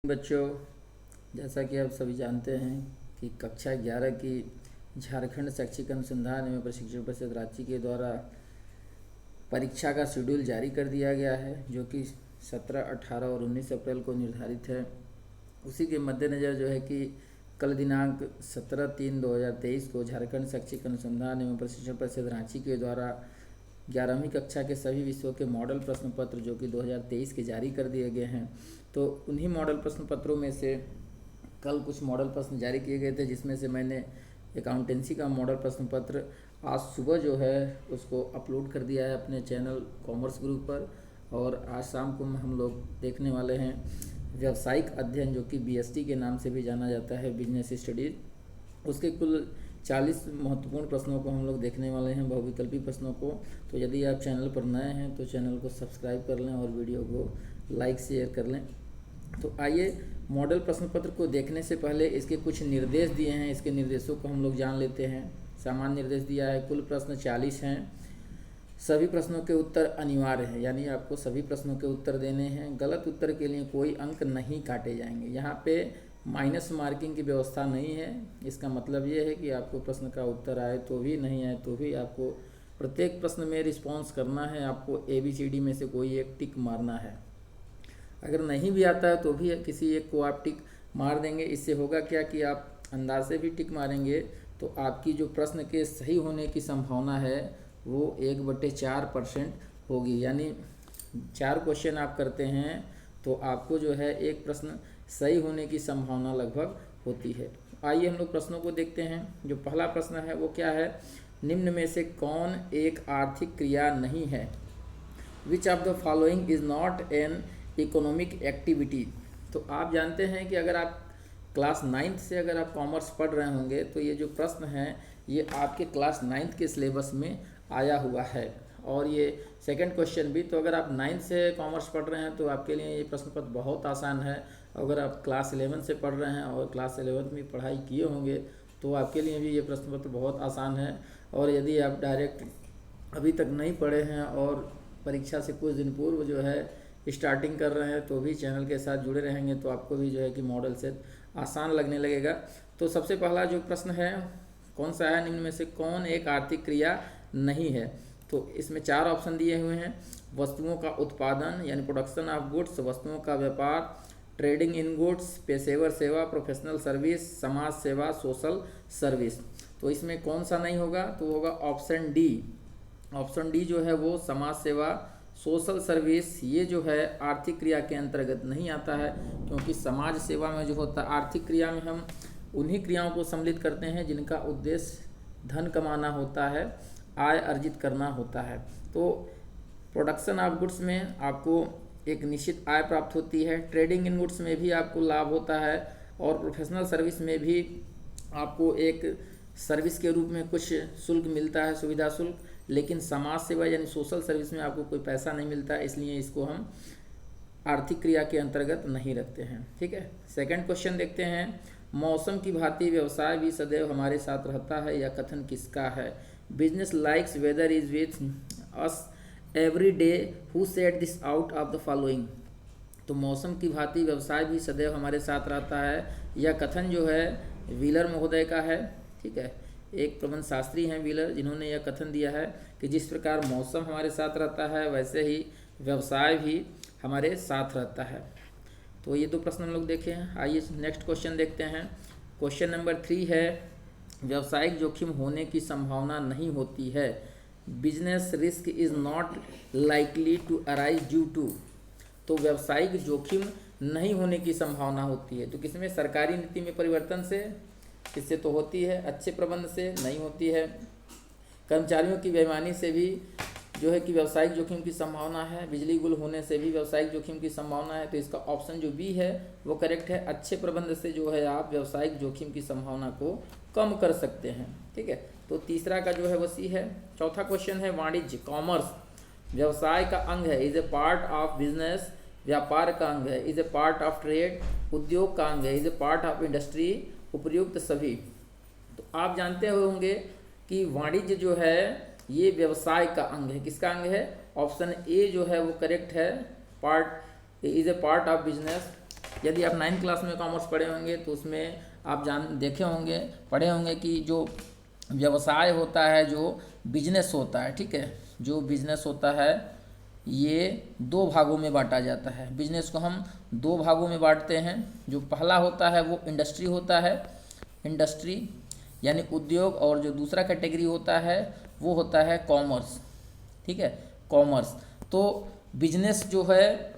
बच्चों, जैसा कि आप सभी जानते हैं कि कक्षा 11 की झारखंड शैक्षिक अनुसंधान एवं प्रशिक्षण परिषद रांची के द्वारा परीक्षा का शेड्यूल जारी कर दिया गया है, जो कि 17, 18 और 19 अप्रैल को निर्धारित है। उसी के मद्देनज़र जो है कि कल दिनांक 17/3/2023 को झारखंड शैक्षिक अनुसंधान एवं प्रशिक्षण परिषद रांची के द्वारा 11वीं कक्षा के सभी विषयों के मॉडल प्रश्न पत्र जो कि 2023 के जारी कर दिए गए हैं। तो उन्हीं मॉडल प्रश्न पत्रों में से कल कुछ मॉडल प्रश्न जारी किए गए थे, जिसमें से मैंने अकाउंटेंसी का मॉडल प्रश्न पत्र आज सुबह जो है उसको अपलोड कर दिया है अपने चैनल कॉमर्स ग्रुप पर, और आज शाम को हम लोग देखने वाले हैं व्यावसायिक अध्ययन जो कि बीएसटी के नाम से भी जाना जाता है, बिजनेस स्टडीज। उसके कुल 40 महत्वपूर्ण प्रश्नों को हम लोग देखने वाले हैं, बहुविकल्पी प्रश्नों को। तो यदि आप चैनल पर नए हैं तो चैनल को सब्सक्राइब कर लें और वीडियो को लाइक शेयर कर लें। तो आइए मॉडल प्रश्न पत्र को देखने से पहले इसके कुछ निर्देश दिए हैं, इसके निर्देशों को हम लोग जान लेते हैं। सामान्य निर्देश दिया है, कुल प्रश्न 40 हैं, सभी प्रश्नों के उत्तर अनिवार्य हैं, यानी आपको सभी प्रश्नों के उत्तर देने हैं। गलत उत्तर के लिए कोई अंक नहीं काटे जाएंगे। यहाँ पे माइनस मार्किंग की व्यवस्था नहीं है। इसका मतलब ये है कि आपको प्रश्न का उत्तर आए तो भी, नहीं आए तो भी, आपको प्रत्येक प्रश्न में रिस्पॉन्स करना है। आपको ABCD में से कोई एक टिक मारना है। अगर नहीं भी आता है तो भी किसी एक को आप टिक मार देंगे। इससे होगा क्या कि आप अंदाज से भी टिक मारेंगे तो आपकी जो प्रश्न के सही होने की संभावना है वो 1/4% होगी। यानी 4 क्वेश्चन आप करते हैं तो आपको जो है एक प्रश्न सही होने की संभावना लगभग होती है। आइए हम लोग प्रश्नों को देखते हैं। जो पहला प्रश्न है वो क्या है, निम्न में से कौन एक आर्थिक क्रिया नहीं है? Which of the following is not an economic activity. तो आप जानते हैं कि अगर आप क्लास 9th से अगर आप कॉमर्स पढ़ रहे होंगे तो ये जो प्रश्न है ये आपके क्लास 9th के सिलेबस में आया हुआ है, और ये सेकंड क्वेश्चन भी। तो अगर आप 9th से कॉमर्स पढ़ रहे हैं तो आपके लिए ये प्रश्न पत्र बहुत आसान है। अगर आप क्लास 11 से पढ़ रहे हैं और क्लास 11 में पढ़ाई किए होंगे तो आपके लिए भी ये प्रश्न पत्र बहुत आसान है। और यदि आप डायरेक्ट अभी तक नहीं पढ़े हैं और परीक्षा से कुछ दिन पूर्व जो है स्टार्टिंग कर रहे हैं तो भी चैनल के साथ जुड़े रहेंगे तो आपको भी जो है कि मॉडल सेट आसान लगने लगेगा। तो सबसे पहला जो प्रश्न है कौन सा है, निम्न में से कौन एक आर्थिक क्रिया नहीं है? तो इसमें 4 ऑप्शन दिए हुए हैं। वस्तुओं का उत्पादन यानी प्रोडक्शन ऑफ गुड्स, वस्तुओं का व्यापार, ट्रेडिंग इन गुड्स, पेशेवर सेवा, प्रोफेशनल सर्विस, समाज सेवा, सोशल सर्विस। तो इसमें कौन सा नहीं होगा? तो होगा ऑप्शन डी। ऑप्शन डी जो है वो समाज सेवा, सोशल सर्विस, ये जो है आर्थिक क्रिया के अंतर्गत नहीं आता है, क्योंकि समाज सेवा में जो होता है आर्थिक क्रिया में हम उन्हीं क्रियाओं को सम्मिलित करते हैं जिनका उद्देश्य धन कमाना होता है, आय अर्जित करना होता है। तो प्रोडक्शन ऑफ गुड्स में आपको एक निश्चित आय प्राप्त होती है, ट्रेडिंग इन गुड्स में भी आपको लाभ होता है, और प्रोफेशनल सर्विस में भी आपको एक सर्विस के रूप में कुछ शुल्क मिलता है, सुविधा शुल्क। लेकिन समाज सेवा यानी सोशल सर्विस में आपको कोई पैसा नहीं मिलता, इसलिए इसको हम आर्थिक क्रिया के अंतर्गत नहीं रखते हैं। ठीक है, सेकंड क्वेश्चन देखते हैं। मौसम की भांति व्यवसाय भी सदैव हमारे साथ रहता है, यह कथन किसका है? Business likes weather is with us every day, who said this out of the following. तो मौसम की भांति व्यवसाय भी सदैव हमारे साथ रहता है, यह कथन जो है व्हीलर महोदय का है। ठीक है, एक प्रबंध शास्त्री हैं व्हीलर, जिन्होंने यह कथन दिया है कि जिस प्रकार मौसम हमारे साथ रहता है वैसे ही व्यवसाय भी हमारे साथ रहता है। तो ये 2 प्रश्न हम लोग देखे हैं। आइए नेक्स्ट क्वेश्चन देखते हैं। क्वेश्चन नंबर 3 है, व्यावसायिक जोखिम होने की संभावना नहीं होती है। Business risk is not likely to arise due to. तो व्यावसायिक जोखिम नहीं होने की संभावना होती है, तो किसमें? सरकारी नीति में परिवर्तन से, इससे तो होती है, अच्छे प्रबंध से नहीं होती है, कर्मचारियों की बेईमानी से भी जो है कि व्यावसायिक जोखिम की संभावना है, बिजली गुल होने से भी व्यावसायिक जोखिम की संभावना है। तो इसका ऑप्शन जो बी है वो करेक्ट है। अच्छे प्रबंध से जो है आप व्यावसायिक जोखिम की संभावना को कम कर सकते हैं। ठीक है, तो तीसरा का जो है वो सी है। चौथा क्वेश्चन है, वाणिज्य कॉमर्स व्यवसाय का अंग है, is a part of business, व्यापार का अंग है, is a part of trade, उद्योग का अंग है, is a part of industry, उपर्युक्त सभी। तो आप जानते होंगे कि वाणिज्य जो है ये व्यवसाय का अंग है। किसका अंग है? ऑप्शन ए जो है वो करेक्ट है, part is a part of business. यदि आप 9th क्लास में कॉमर्स पढ़े होंगे तो उसमें आप देखे होंगे, पढ़े होंगे कि जो व्यवसाय होता है, जो बिजनेस होता है, ठीक है, जो बिजनेस होता है ये 2 भागों में बांटा जाता है। बिजनेस को हम 2 भागों में बांटते हैं। जो पहला होता है वो इंडस्ट्री होता है, इंडस्ट्री यानी उद्योग, और जो दूसरा कैटेगरी होता है वो होता है कॉमर्स, ठीक है, कॉमर्स। तो बिजनेस जो है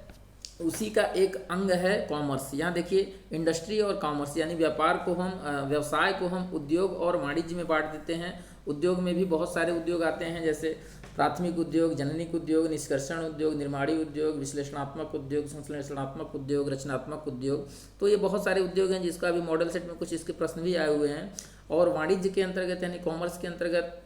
उसी का एक अंग है कॉमर्स। यहाँ देखिए इंडस्ट्री और कॉमर्स यानी व्यापार को हम व्यवसाय को हम उद्योग और वाणिज्य में बांट देते हैं। उद्योग में भी बहुत सारे उद्योग आते हैं, जैसे प्राथमिक उद्योग, जननिक उद्योग, निष्कर्षण उद्योग, निर्माणी उद्योग, विश्लेषणात्मक उद्योग, संश्लेषणात्मक उद्योग, रचनात्मक उद्योग। तो ये बहुत सारे उद्योग हैं जिसका अभी मॉडल सेट में कुछ इसके प्रश्न भी आए हुए हैं। और वाणिज्य के अंतर्गत यानी कॉमर्स के अंतर्गत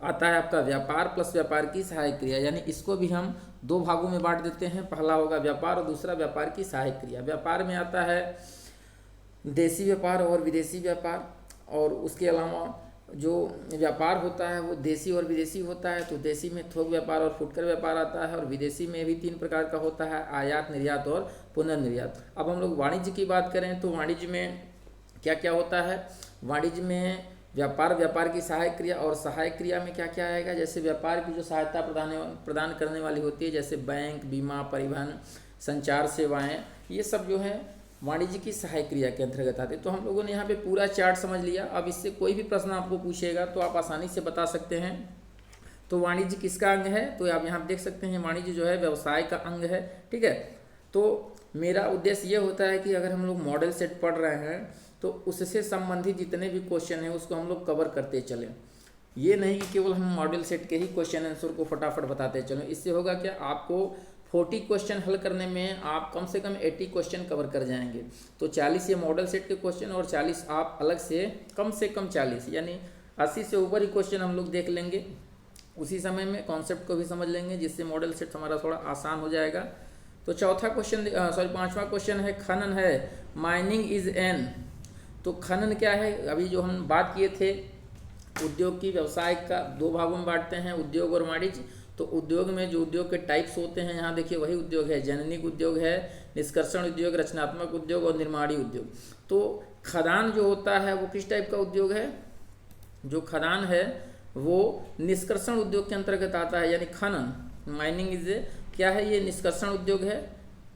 आता है आपका व्यापार प्लस व्यापार की सहायक क्रिया, यानी इसको भी हम 2 भागों में बांट देते हैं। पहला होगा व्यापार और दूसरा व्यापार की सहायक क्रिया। व्यापार में आता है देशी व्यापार और विदेशी व्यापार, और उसके अलावा जो व्यापार होता है वो देशी और विदेशी होता है। तो देशी में थोक व्यापार और फुटकर व्यापार आता है, और विदेशी में भी 3 प्रकार का होता है, आयात, निर्यात और पुनर्निर्यात। अब हम लोग वाणिज्य की बात करें तो वाणिज्य में क्या क्या होता है। वाणिज्य में व्यापार, व्यापार की सहायक क्रिया, और सहायक क्रिया में क्या क्या आएगा, जैसे व्यापार की जो सहायता प्रदान करने वाली होती है, जैसे बैंक, बीमा, परिवहन, संचार सेवाएं, ये सब जो है वाणिज्य की सहायक क्रिया के अंतर्गत आते हैं। तो हम लोगों ने यहाँ पे पूरा चार्ट समझ लिया। अब इससे कोई भी प्रश्न आपको पूछेगा तो आप आसानी से बता सकते हैं। तो वाणिज्य किसका अंग है, तो आप यहाँ देख सकते हैं वाणिज्य जो है व्यवसाय का अंग है, ठीक है। तो मेरा उद्देश्य ये होता है कि अगर हम लोग मॉडल सेट पढ़ रहे हैं तो उससे संबंधित जितने भी क्वेश्चन हैं उसको हम लोग कवर करते चलें। ये नहीं कि केवल हम मॉडल सेट के ही क्वेश्चन आंसर को फटाफट बताते चलें। इससे होगा क्या, आपको 40 क्वेश्चन हल करने में आप कम से कम 80 क्वेश्चन कवर कर जाएंगे। तो 40 ये मॉडल सेट के क्वेश्चन और 40 आप अलग से कम 40 यानी 80 से ऊपर ही क्वेश्चन हम लोग देख लेंगे। उसी समय में कॉन्सेप्ट को भी समझ लेंगे, जिससे मॉडल सेट हमारा थोड़ा आसान हो जाएगा। तो पांचवा क्वेश्चन है खनन है, माइनिंग इज एन। तो खनन क्या है, अभी जो हम बात किए थे उद्योग की, व्यवसाय का 2 भागों में बांटते हैं, उद्योग और वाणिज्य। तो उद्योग में जो उद्योग के टाइप्स होते हैं, यहाँ देखिए वही उद्योग है, जननिक उद्योग है, निष्कर्षण उद्योग, रचनात्मक उद्योग और निर्माणी उद्योग। तो खदान जो होता है वो किस टाइप का उद्योग है, जो खदान है वो निष्कर्षण उद्योग के अंतर्गत आता है, यानी खनन, माइनिंग इज क्या है, ये निष्कर्षण उद्योग है।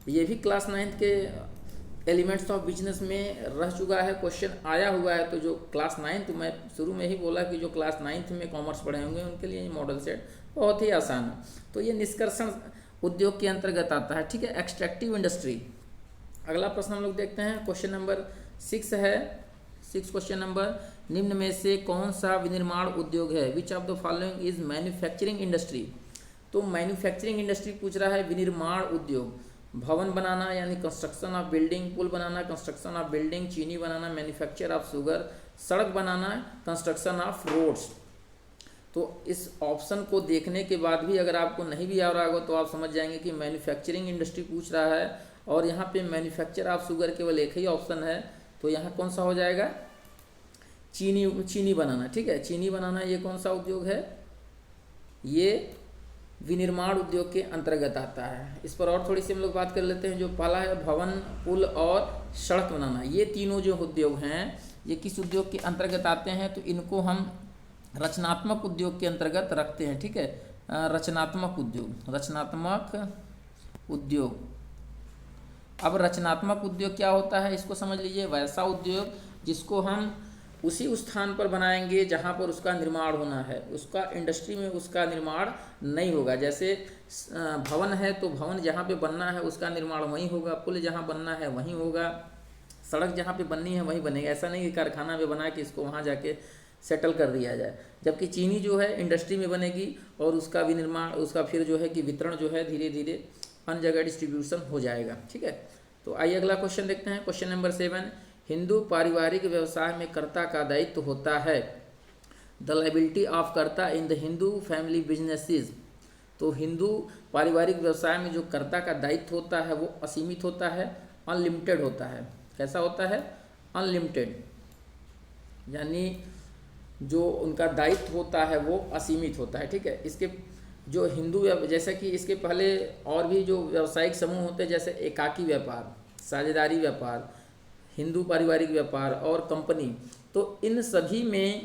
ये भी क्लास 9th के एलिमेंट्स ऑफ बिजनेस में रह चुका है, क्वेश्चन आया हुआ है। तो जो क्लास 9th, मैं शुरू में ही बोला कि जो क्लास 9th में कॉमर्स पढ़े होंगे उनके लिए ये मॉडल सेट बहुत ही आसान है। तो ये निष्कर्षण उद्योग के अंतर्गत आता है, ठीक है। Extractive industry. अगला प्रश्न हम लोग देखते हैं, क्वेश्चन नंबर 6 है। 6 क्वेश्चन नंबर, निम्न में से कौन सा विनिर्माण उद्योग है, which of the following is manufacturing industry. तो मैन्युफैक्चरिंग इंडस्ट्री पूछ रहा है, विनिर्माण उद्योग, भवन बनाना यानी कंस्ट्रक्शन ऑफ बिल्डिंग, पुल बनाना, कंस्ट्रक्शन ऑफ बिल्डिंग, चीनी बनाना, मैन्युफैक्चर ऑफ शुगर, सड़क बनाना, कंस्ट्रक्शन ऑफ रोड्स। तो इस ऑप्शन को देखने के बाद भी अगर आपको नहीं भी आ रहा होगा तो आप समझ जाएंगे कि मैन्युफैक्चरिंग इंडस्ट्री पूछ रहा है, और यहाँ पे मैन्युफैक्चर ऑफ शुगर केवल एक ही ऑप्शन है। तो यहाँ कौन सा हो जाएगा, चीनी बनाना, ठीक है। चीनी बनाना ये कौन सा उद्योग है, ये विनिर्माण उद्योग के अंतर्गत आता है। इस पर और थोड़ी सी हम लोग बात कर लेते हैं। जो पहला है भवन, पुल और सड़क बनाना, ये तीनों जो उद्योग हैं ये किस उद्योग के अंतर्गत आते हैं, तो इनको हम रचनात्मक उद्योग के अंतर्गत रखते हैं, ठीक है। रचनात्मक उद्योग, रचनात्मक उद्योग। अब रचनात्मक उद्योग क्या होता है इसको समझ लीजिए, वैसा उद्योग जिसको हम उसी स्थान पर बनाएंगे जहाँ पर उसका निर्माण होना है, उसका इंडस्ट्री में उसका निर्माण नहीं होगा। जैसे भवन है तो भवन जहाँ पे बनना है उसका निर्माण वहीं होगा, पुल जहाँ बनना है वहीं होगा, सड़क जहाँ पे बननी है वहीं बनेगा। ऐसा नहीं कि कारखाना में बना के इसको वहाँ जाके सेटल कर दिया जाए। जबकि चीनी जो है इंडस्ट्री में बनेगी और उसका विनिर्माण, उसका फिर जो है कि वितरण जो है धीरे धीरे अन्य जगह डिस्ट्रीब्यूशन हो जाएगा, ठीक है। तो आइए अगला क्वेश्चन देखते हैं, क्वेश्चन नंबर 7। हिंदू पारिवारिक व्यवसाय में कर्ता का दायित्व होता है, द लायबिलिटी ऑफ कर्ता in the Hindu family businesses. तो हिंदू पारिवारिक व्यवसाय में जो कर्ता का दायित्व होता है वो असीमित होता है, अनलिमिटेड होता है। कैसा होता है, अनलिमिटेड, यानी जो उनका दायित्व होता है वो असीमित होता है, ठीक है। इसके जो हिंदू, जैसे कि इसके पहले और भी जो व्यावसायिक समूह होते हैं, जैसे एकाकी व्यापार, साझेदारी व्यापार, हिंदू पारिवारिक व्यापार और कंपनी। तो इन सभी में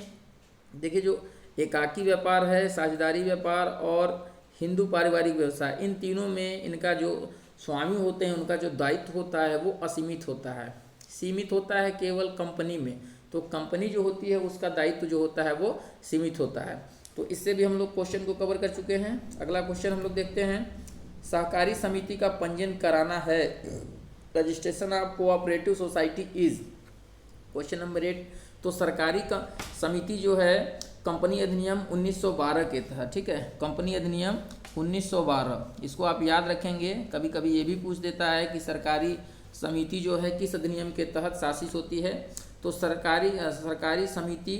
देखिए जो एकाकी व्यापार है, साझेदारी व्यापार और हिंदू पारिवारिक व्यवसाय, इन तीनों में इनका जो स्वामी होते हैं उनका जो दायित्व होता है वो असीमित होता है, सीमित होता है केवल कंपनी में। तो कंपनी जो होती है उसका दायित्व जो होता है वो सीमित होता है। तो इससे भी हम लोग क्वेश्चन को कवर कर चुके हैं। अगला क्वेश्चन हम लोग देखते हैं, सहकारी समिति का पंजीयन कराना है, registration of cooperative society is. Question number 8, तो सरकारी का समिति जो है कंपनी अधिनियम 1912 के तहत, ठीक है, कंपनी अधिनियम 1912, इसको आप याद रखेंगे। कभी कभी ये भी पूछ देता है कि सरकारी समिति जो है किस अधिनियम के तहत शासित होती है। तो सरकारी समिति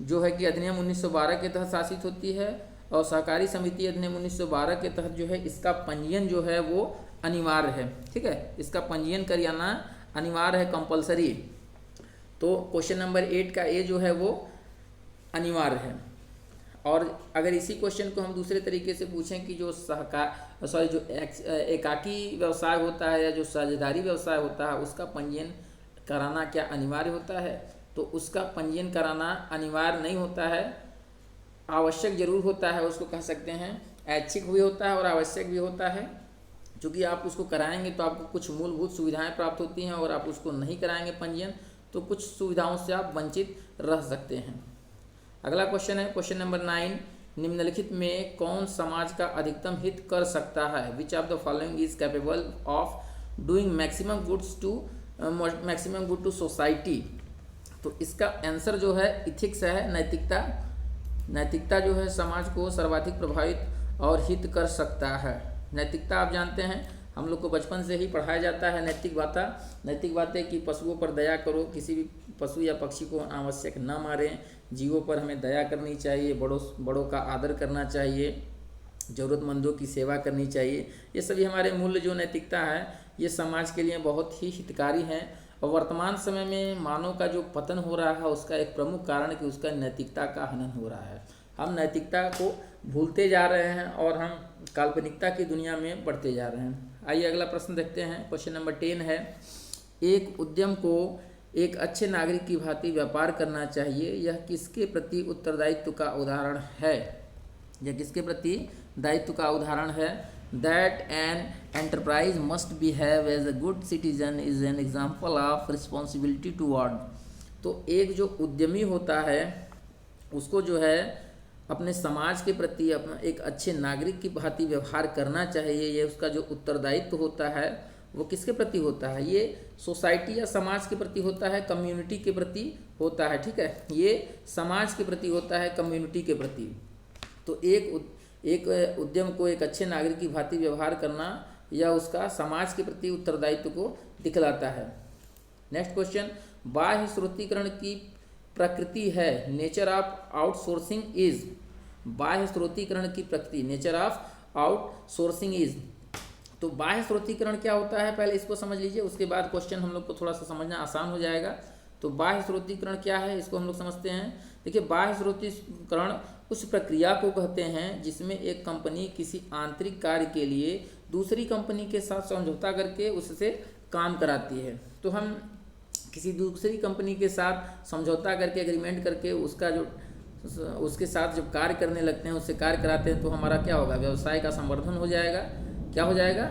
जो है कि अधिनियम 1912 के तहत शासित होती है, और सहकारी समिति अधिनियम 1912 के तहत जो है इसका पंजीयन जो है वो अनिवार्य है, ठीक है, इसका पंजीयन कराना अनिवार्य है, कंपलसरी। तो क्वेश्चन नंबर 8 का ए जो है वो अनिवार्य है। और अगर इसी क्वेश्चन को हम दूसरे तरीके से पूछें कि जो एकाकी व्यवसाय होता है या जो साझेदारी व्यवसाय होता है उसका पंजीयन कराना क्या अनिवार्य होता है, तो उसका पंजीयन कराना अनिवार्य नहीं होता है, आवश्यक जरूर होता है, उसको कह सकते हैं ऐच्छिक भी होता है और आवश्यक भी होता है। क्योंकि आप उसको कराएंगे तो आपको कुछ मूलभूत सुविधाएं प्राप्त होती हैं, और आप उसको नहीं कराएंगे पंजीयन तो कुछ सुविधाओं से आप वंचित रह सकते हैं। अगला क्वेश्चन है क्वेश्चन नंबर 9, निम्नलिखित में कौन समाज का अधिकतम हित कर सकता है, which of the following is capable of doing maximum good to society. तो इसका आंसर जो है इथिक्स है, नैतिकता। नैतिकता जो है समाज को सर्वाधिक प्रभावित और हित कर सकता है। नैतिकता आप जानते हैं हम लोग को बचपन से ही पढ़ाया जाता है नैतिक बातें कि पशुओं पर दया करो, किसी भी पशु या पक्षी को अनावश्यक न मारें, जीवों पर हमें दया करनी चाहिए, बड़ों का आदर करना चाहिए, ज़रूरतमंदों की सेवा करनी चाहिए। ये सभी हमारे मूल्य जो नैतिकता है ये समाज के लिए बहुत ही हितकारी हैं। और वर्तमान समय में मानव का जो पतन हो रहा है उसका एक प्रमुख कारण कि उसका नैतिकता का हनन हो रहा है। हम नैतिकता को भूलते जा रहे हैं और हम काल्पनिकता की दुनिया में बढ़ते जा रहे हैं। आइए अगला प्रश्न देखते हैं। क्वेश्चन नंबर 10 है, एक उद्यम को एक अच्छे नागरिक की भांति व्यापार करना चाहिए, यह किसके प्रति उत्तरदायित्व का उदाहरण है? यह किसके प्रति दायित्व का उदाहरण है? That an enterprise must behave as a good citizen is an example of responsibility toward। तो एक जो उद्यमी होता है उसको जो है अपने समाज के प्रति अपना एक अच्छे नागरिक की भांति व्यवहार करना चाहिए। ये उसका जो उत्तरदायित्व होता है वो किसके प्रति होता है? ये सोसाइटी या समाज के प्रति होता है, कम्युनिटी के प्रति होता है, ठीक है, ये समाज के प्रति होता है, कम्युनिटी के प्रति। तो एक उद्यम को एक अच्छे नागरिक की भांति व्यवहार करना या उसका समाज के प्रति उत्तरदायित्व को दिखलाता है। नेक्स्ट क्वेश्चन, बाह्य स्रोतीकरण की प्रकृति है, नेचर ऑफ आउटसोर्सिंग इज। बाह्य स्रोतीकरण की प्रकृति, नेचर ऑफ आउटसोर्सिंग इज। तो बाह्य स्रोतीकरण क्या होता है पहले इसको समझ लीजिए, उसके बाद क्वेश्चन हम लोग को थोड़ा सा समझना आसान हो जाएगा। तो बाह्य स्रोतीकरण क्या है इसको हम लोग समझते हैं। देखिए, बाह्य स्रोतीकरण उस प्रक्रिया को कहते हैं जिसमें एक कंपनी किसी आंतरिक कार्य के लिए दूसरी कंपनी के साथ समझौता करके उससे काम कराती है। तो हम किसी दूसरी कंपनी के साथ समझौता करके, एग्रीमेंट करके उसके साथ जब कार्य करने लगते हैं, उससे कार्य कराते हैं, तो हमारा क्या होगा? व्यवसाय का संवर्धन हो जाएगा। क्या हो जाएगा?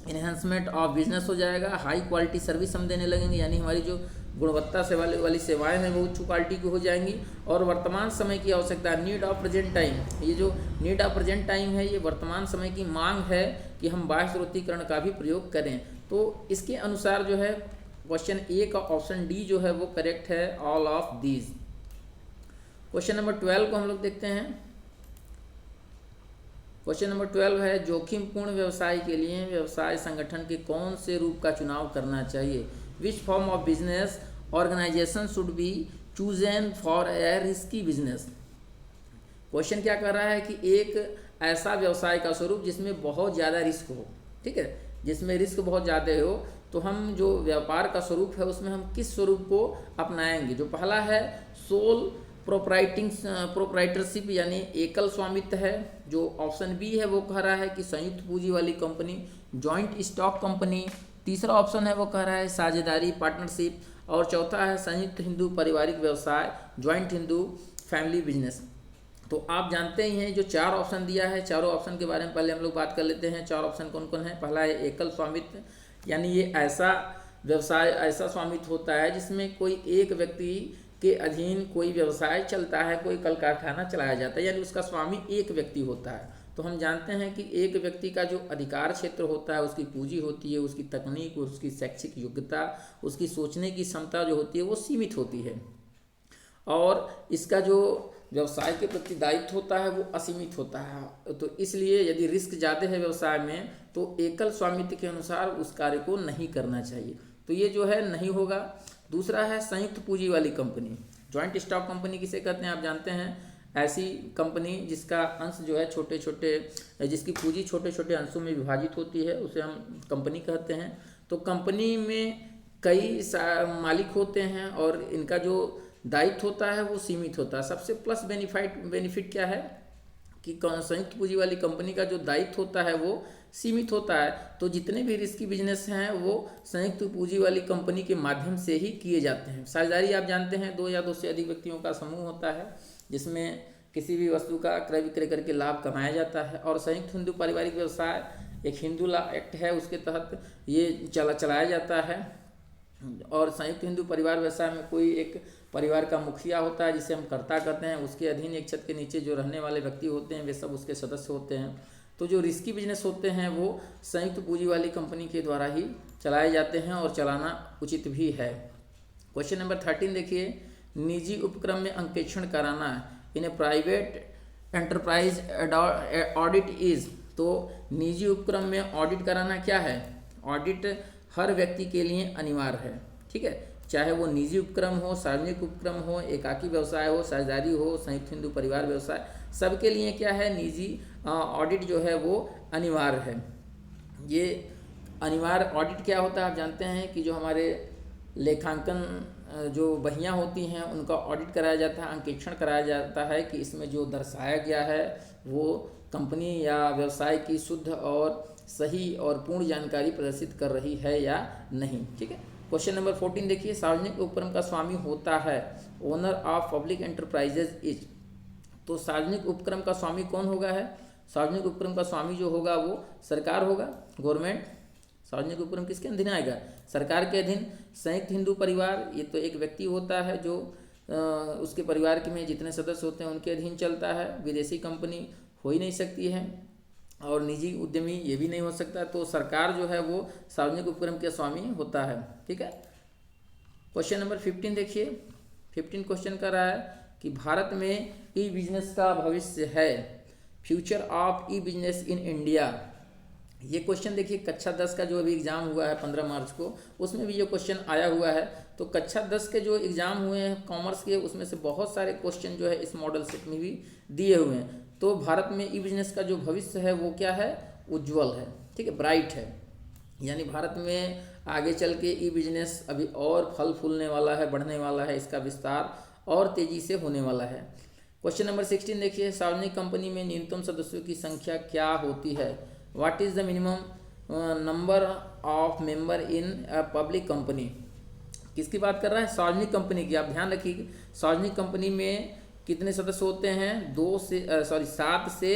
इन्हेंसमेंट ऑफ बिजनेस हो जाएगा। हाई क्वालिटी सर्विस हम देने लगेंगे, यानी हमारी जो गुणवत्ता से वाली सेवाएं हैं वो उच्च क्वालिटी की हो जाएंगी। और वर्तमान समय की आवश्यकता, नीड ऑफ प्रेजेंट टाइम, ये जो नीड ऑफ प्रेजेंट टाइम है ये वर्तमान समय की मांग है कि हम बाह्य स्रोतीकरण का भी प्रयोग करें। तो इसके अनुसार जो है क्वेश्चन ए का ऑप्शन डी जो है वो करेक्ट है, all of these. Question number 12 को हम लोग देखते हैं। क्वेश्चन नंबर 12 है, जोखिमपूर्ण व्यवसाय के लिए व्यवसाय संगठन के कौन से रूप का चुनाव करना चाहिए? Which form of business organisation should be chosen for a risky business. Question क्या कर रहा है कि एक ऐसा व्यवसाय का स्वरूप जिसमें बहुत ज़्यादा रिस्क हो, ठीक है, जिसमें रिस्क बहुत ज़्यादा हो, तो हम जो व्यापार का स्वरूप है उसमें हम किस स्वरूप को अपनाएंगे? जो पहला है सोल प्रोप्राइटरशिप यानी एकल स्वामित्व है। जो ऑप्शन बी है वो कह रहा है कि संयुक्त पूंजी वाली कंपनी, जॉइंट स्टॉक कंपनी, तीसरा ऑप्शन है वो कह रहा है साझेदारी, पार्टनरशिप, और चौथा है संयुक्त हिंदू पारिवारिक व्यवसाय, ज्वाइंट हिंदू फैमिली बिजनेस। तो आप जानते ही हैं जो चार ऑप्शन दिया है, चारों ऑप्शन के बारे में पहले हम लोग बात कर लेते हैं। चार ऑप्शन कौन कौन है। पहला है एकल स्वामित्व, यानी ये ऐसा व्यवसाय, ऐसा स्वामित्व होता है जिसमें कोई एक व्यक्ति के अधीन कोई व्यवसाय चलता है, कोई कल कारखाना चलाया जाता है, यानी उसका स्वामी एक व्यक्ति होता है। तो हम जानते हैं कि एक व्यक्ति का जो अधिकार क्षेत्र होता है, उसकी पूंजी होती है, उसकी तकनीक, उसकी शैक्षिक योग्यता, उसकी सोचने की क्षमता जो होती है वो सीमित होती है, और इसका जो व्यवसाय के प्रति दायित्व होता है वो असीमित होता है। तो इसलिए यदि रिस्क ज़्यादा है व्यवसाय में तो एकल स्वामित्व के अनुसार उस कार्य को नहीं करना चाहिए। तो ये जो है नहीं होगा। दूसरा है संयुक्त पूंजी वाली कंपनी, ज्वाइंट स्टॉक कंपनी किसे कहते हैं आप जानते हैं। ऐसी कंपनी जिसका अंश जो है छोटे छोटे, जिसकी पूंजी छोटे छोटे अंशों में विभाजित होती है, उसे हम कंपनी कहते हैं। तो कंपनी में कई मालिक होते हैं और इनका जो दायित्व होता है वो सीमित होता है। सबसे प्लस बेनिफिट क्या है कि संयुक्त पूंजी वाली कंपनी का जो दायित्व होता है वो सीमित होता है। तो जितने भी रिस्की बिजनेस हैं वो संयुक्त पूंजी वाली कंपनी के माध्यम से ही किए जाते हैं। साझेदारी आप जानते हैं, दो या दो से अधिक व्यक्तियों का समूह होता है जिसमें किसी भी वस्तु का क्रय विक्रय करके लाभ कमाया जाता है। और संयुक्त हिंदू पारिवारिक व्यवसाय एक हिंदू लॉ एक्ट है, उसके तहत ये चलाया जाता है। और संयुक्त हिंदू परिवार व्यवसाय में कोई एक परिवार का मुखिया होता है जिसे हम कर्ता कहते हैं, उसके अधीन एक छत के नीचे जो रहने वाले व्यक्ति होते हैं वे सब उसके सदस्य होते हैं। तो जो रिस्की बिजनेस होते हैं वो संयुक्त पूंजी वाली कंपनी के द्वारा ही चलाए जाते हैं और चलाना उचित भी है। क्वेश्चन नंबर 13 देखिए, निजी उपक्रम में अंकेक्षण कराना इन ए प्राइवेट एंटरप्राइज ऑडिट इज। तो निजी उपक्रम में ऑडिट कराना क्या है। ऑडिट हर व्यक्ति के लिए अनिवार्य है, ठीक है, चाहे वो निजी उपक्रम हो, सार्वजनिक उपक्रम हो, एकाकी व्यवसाय हो, साझेदारी हो, संयुक्त हिंदू परिवार व्यवसाय, सबके लिए क्या है, निजी ऑडिट जो है वो अनिवार्य है। ये अनिवार्य ऑडिट क्या होता है आप जानते हैं कि जो हमारे लेखांकन जो बहियाँ होती हैं उनका ऑडिट कराया जाता है, अंकेक्षण कराया जाता है कि इसमें जो दर्शाया गया है वो कंपनी या व्यवसाय की शुद्ध और सही और पूर्ण जानकारी प्रदर्शित कर रही है या नहीं, ठीक है। क्वेश्चन नंबर 14 देखिए, सार्वजनिक उपक्रम का स्वामी होता है owner of public enterprises is. तो सार्वजनिक उपक्रम का स्वामी कौन होगा है। सार्वजनिक उपक्रम का स्वामी जो होगा वो सरकार होगा, गवर्नमेंट। सार्वजनिक उपक्रम किसके अधीन आएगा, सरकार के अधीन। संयुक्त हिंदू परिवार ये तो एक व्यक्ति होता है जो उसके परिवार के में जितने सदस्य होते हैं उनके अधीन चलता है। विदेशी कंपनी हो ही नहीं सकती है और निजी उद्यमी ये भी नहीं हो सकता। तो सरकार जो है वो सार्वजनिक उपक्रम के स्वामी होता है, ठीक है। क्वेश्चन नंबर 15 देखिए, 15 क्वेश्चन कर रहा है कि भारत में ई बिजनेस का भविष्य है, future of E business in India. ये क्वेश्चन देखिए कक्षा 10 का जो अभी एग्ज़ाम हुआ है 15 मार्च को, उसमें भी ये क्वेश्चन आया हुआ है। तो कक्षा 10 के जो एग्ज़ाम हुए हैं कॉमर्स के, उसमें से बहुत सारे क्वेश्चन जो है इस मॉडल सेट में भी दिए हुए हैं। तो भारत में ई बिजनेस का जो भविष्य है वो क्या है, उज्ज्वल है, ठीक है, ब्राइट है। यानी भारत में आगे चल के ई बिजनेस अभी और फल फूलने वाला है, बढ़ने वाला है, इसका विस्तार और तेज़ी से होने वाला है। क्वेश्चन नंबर 16 देखिए, सार्वजनिक कंपनी में न्यूनतम सदस्यों की संख्या क्या होती है। What is the minimum number of member in a public company. किसकी बात कर रहा है, सार्वजनिक कंपनी की। आप ध्यान रखिए सार्वजनिक कंपनी में कितने सदस्य होते हैं, 7 से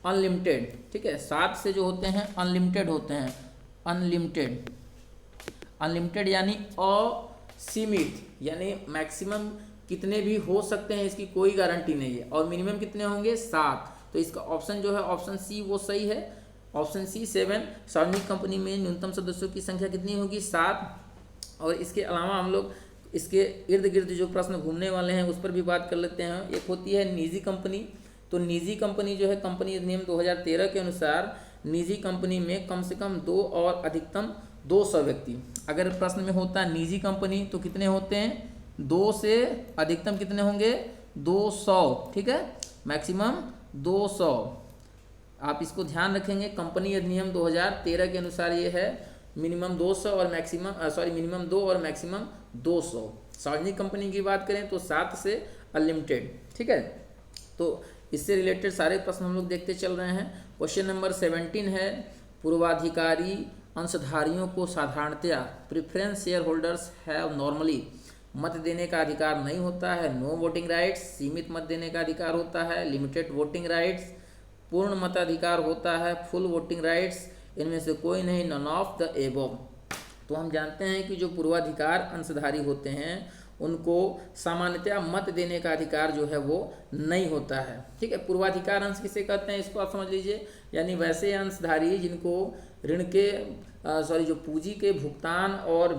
अनलिमिटेड, ठीक है। 7 से जो होते हैं अनलिमिटेड होते हैं, अनलिमिटेड यानी असीमित, यानी मैक्सिमम कितने भी हो सकते हैं इसकी कोई गारंटी नहीं है। और मिनिमम कितने होंगे, 7। तो इसका ऑप्शन जो है ऑप्शन सी वो सही है, ऑप्शन सी 7। सार्वजनिक कंपनी में न्यूनतम सदस्यों की संख्या कितनी होगी, 7। और इसके अलावा हम लोग इसके इर्द गिर्द जो प्रश्न घूमने वाले हैं उस पर भी बात कर लेते हैं। एक होती है निजी कंपनी। तो निजी कंपनी जो है कंपनी अधिनियम 2013 के अनुसार निजी कंपनी में कम से कम 2 और अधिकतम 200 व्यक्ति। अगर प्रश्न में होता है निजी कंपनी तो कितने होते हैं, 2 से अधिकतम कितने होंगे, 200, ठीक है, मैक्सिमम 200। आप इसको ध्यान रखेंगे, कंपनी अधिनियम 2013 के अनुसार ये है मिनिमम 200 और मिनिमम 2 और मैक्सिमम 200। सार्वजनिक कंपनी की बात करें तो 7 से अनलिमिटेड, ठीक है। तो इससे रिलेटेड सारे प्रश्न हम लोग देखते चल रहे हैं। क्वेश्चन नंबर 17 है, पूर्वाधिकारी अंशधारियों को साधारणतया preference share holders have normally मत देने का अधिकार नहीं होता है। नो वोटिंग राइट्स, सीमित मत देने का अधिकार होता है। लिमिटेड वोटिंग राइट्स, पूर्ण मताधिकार होता है। फुल वोटिंग राइट्स, इनमें से कोई नहीं। None of the above. तो हम जानते हैं कि जो पूर्वाधिकार अंशधारी होते हैं उनको सामान्यतया मत देने का अधिकार जो है वो नहीं होता है। ठीक है, पूर्वाधिकार अंश किसे कहते हैं इसको आप समझ लीजिए, यानी वैसे अंशधारी जिनको ऋण के जो पूंजी के भुगतान और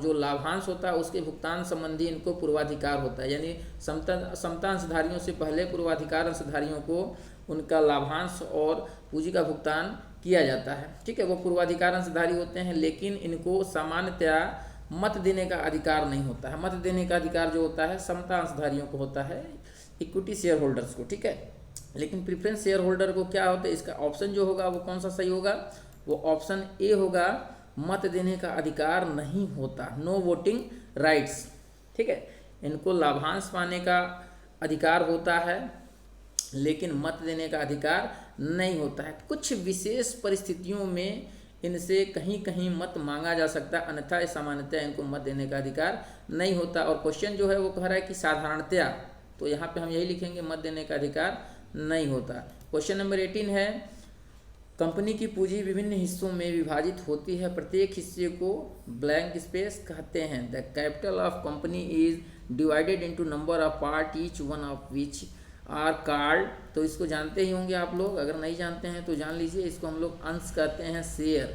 जो लाभांश होता है उसके भुगतान संबंधी इनको पूर्वाधिकार होता है। यानी समता अंशधारियों से पहले पूर्वाधिकार अंशधारियों को उनका लाभांश और पूंजी का भुगतान किया जाता है। ठीक है, वो पूर्वाधिकार अंशधारी होते हैं, लेकिन इनको सामान्यतया मत देने का अधिकार नहीं होता है। मत देने का अधिकार जो होता है समता अंशधारियों को होता है, इक्विटी शेयर होल्डर्स को। ठीक है, लेकिन प्रेफरेंस शेयर होल्डर को क्या होता है, इसका ऑप्शन जो होगा वो कौन सा सही होगा, वो ऑप्शन ए होगा, मत देने का अधिकार नहीं होता। No voting rights. ठीक है, इनको लाभांश पाने का अधिकार होता है लेकिन मत देने का अधिकार नहीं होता है। कुछ विशेष परिस्थितियों में इनसे कहीं कहीं मत मांगा जा सकता है, अन्यथा सामान्यतया इनको मत देने का अधिकार नहीं होता। और क्वेश्चन जो है वो कह रहा है कि साधारणतया, तो यहाँ पे हम यही लिखेंगे मत देने का अधिकार नहीं होता। क्वेश्चन नंबर 18 है, कंपनी की पूंजी विभिन्न हिस्सों में विभाजित होती है, प्रत्येक हिस्से को ब्लैंक स्पेस कहते हैं। The capital of company is divided into number of part, each one of which are card. तो इसको जानते ही होंगे आप लोग, अगर नहीं जानते हैं तो जान लीजिए, इसको हम लोग अंश कहते हैं, शेयर।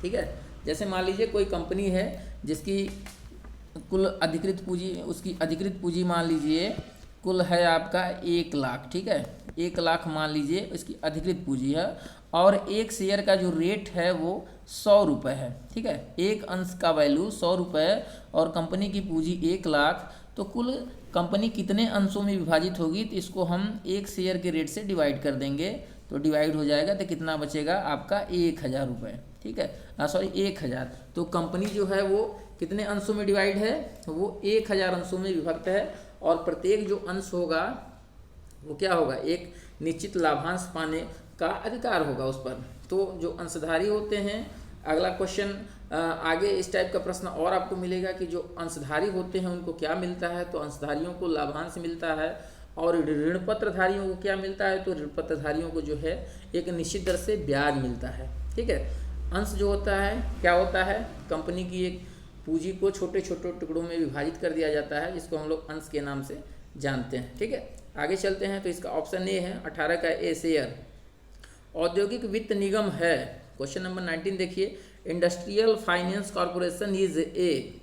ठीक है, जैसे मान लीजिए कोई कंपनी है जिसकी कुल अधिकृत पूंजी, उसकी अधिकृत पूंजी मान लीजिए कुल है आपका 1 लाख। ठीक है, 1 लाख मान लीजिए इसकी अधिकृत पूंजी है, और एक शेयर का जो रेट है वो 100 रुपये है। ठीक है, एक अंश का वैल्यू 100 रुपये और कंपनी की पूंजी 1 लाख, तो कुल कंपनी कितने अंशों में विभाजित होगी, तो इसको हम एक शेयर के रेट से डिवाइड कर देंगे, तो डिवाइड हो जाएगा, तो कितना बचेगा आपका 1000 रुपये। ठीक है, सॉरी 1000। तो कंपनी जो है वो कितने अंशों में डिवाइड है, वो 1000 अंशों में विभक्त है, और प्रत्येक जो अंश होगा वो क्या होगा, एक निश्चित लाभांश पाने का अधिकार होगा उस पर। तो जो अंशधारी होते हैं, अगला क्वेश्चन आगे इस टाइप का प्रश्न और आपको मिलेगा कि जो अंशधारी होते हैं उनको क्या मिलता है, तो अंशधारियों को लाभांश मिलता है, और ऋण पत्रधारियों को क्या मिलता है, तो ऋण पत्रधारियों को जो है एक निश्चित दर से ब्याज मिलता है। ठीक है, अंश जो होता है क्या होता है, कंपनी की एक पूंजी को छोटे छोटे टुकड़ों में विभाजित कर दिया जाता है, जिसको हम लोग अंश के नाम से जानते हैं। ठीक है, आगे चलते हैं, तो इसका ऑप्शन ए है 18 का ए, शेयर। औद्योगिक वित्त निगम है। क्वेश्चन नंबर 19 देखिए, industrial finance corporation is a.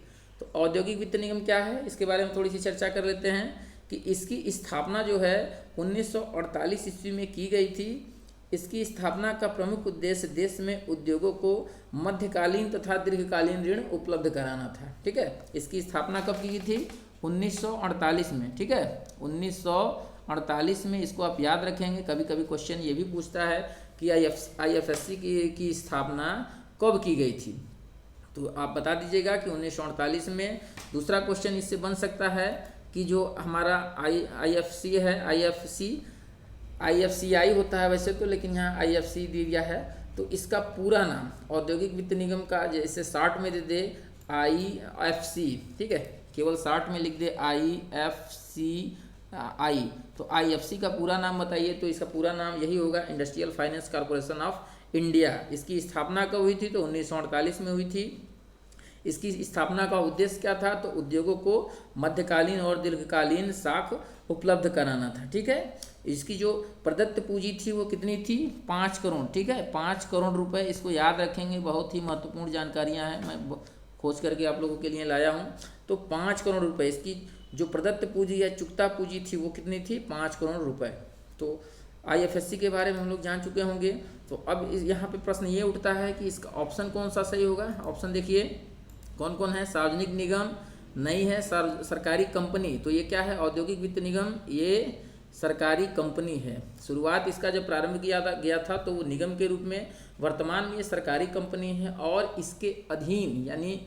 तो औद्योगिक वित्त निगम क्या है, इसके बारे में थोड़ी सी चर्चा कर लेते हैं कि इसकी स्थापना जो है 1948 ईस्वी में की गई थी। इसकी स्थापना का प्रमुख उद्देश्य देश में उद्योगों को मध्यकालीन तथा दीर्घकालीन ऋण उपलब्ध कराना था। ठीक है, इसकी स्थापना कब की थी, 1948 में। ठीक है, 1948 में, इसको आप याद रखेंगे। कभी कभी क्वेश्चन ये भी पूछता है कि IFSC की स्थापना कब की गई थी, तो आप बता दीजिएगा कि 1948 में। दूसरा क्वेश्चन इससे बन सकता है कि जो हमारा IFC है, IFCI होता है वैसे तो, लेकिन यहाँ IFC दे दिया है, तो इसका पूरा नाम औद्योगिक वित्त निगम का जैसे शॉर्ट में दे दे IFC। ठीक है, केवल शॉर्ट में लिख दे IFCI, तो IFC का पूरा नाम बताइए, तो इसका पूरा नाम यही होगा, industrial finance corporation of India. इसकी स्थापना कब हुई थी, तो 1948 में हुई थी। इसकी स्थापना का उद्देश्य क्या था, तो उद्योगों को मध्यकालीन और दीर्घकालीन साख उपलब्ध कराना था। ठीक है, इसकी जो प्रदत्त पूंजी थी वो कितनी थी, 5 करोड़। ठीक है, 5 करोड़ रुपए, इसको याद रखेंगे, बहुत ही महत्वपूर्ण जानकारियां हैं, मैं खोज करके आप लोगों के लिए लाया हूं। तो 5 करोड़ रुपए इसकी जो प्रदत्त पूंजी या चुकता पूंजी थी वो कितनी थी, 5 करोड़ रुपए। तो IFSC के बारे में हम लोग जान चुके होंगे। तो अब यहाँ पे प्रश्न ये उठता है कि इसका ऑप्शन कौन सा सही होगा। ऑप्शन देखिए कौन कौन है, सार्वजनिक निगम नहीं है, सरकारी कंपनी, तो ये क्या है, औद्योगिक वित्त निगम, ये सरकारी कंपनी है। शुरुआत इसका जब प्रारंभ किया गया था तो वो निगम के रूप में, वर्तमान में ये सरकारी कंपनी है, और इसके अधीन यानी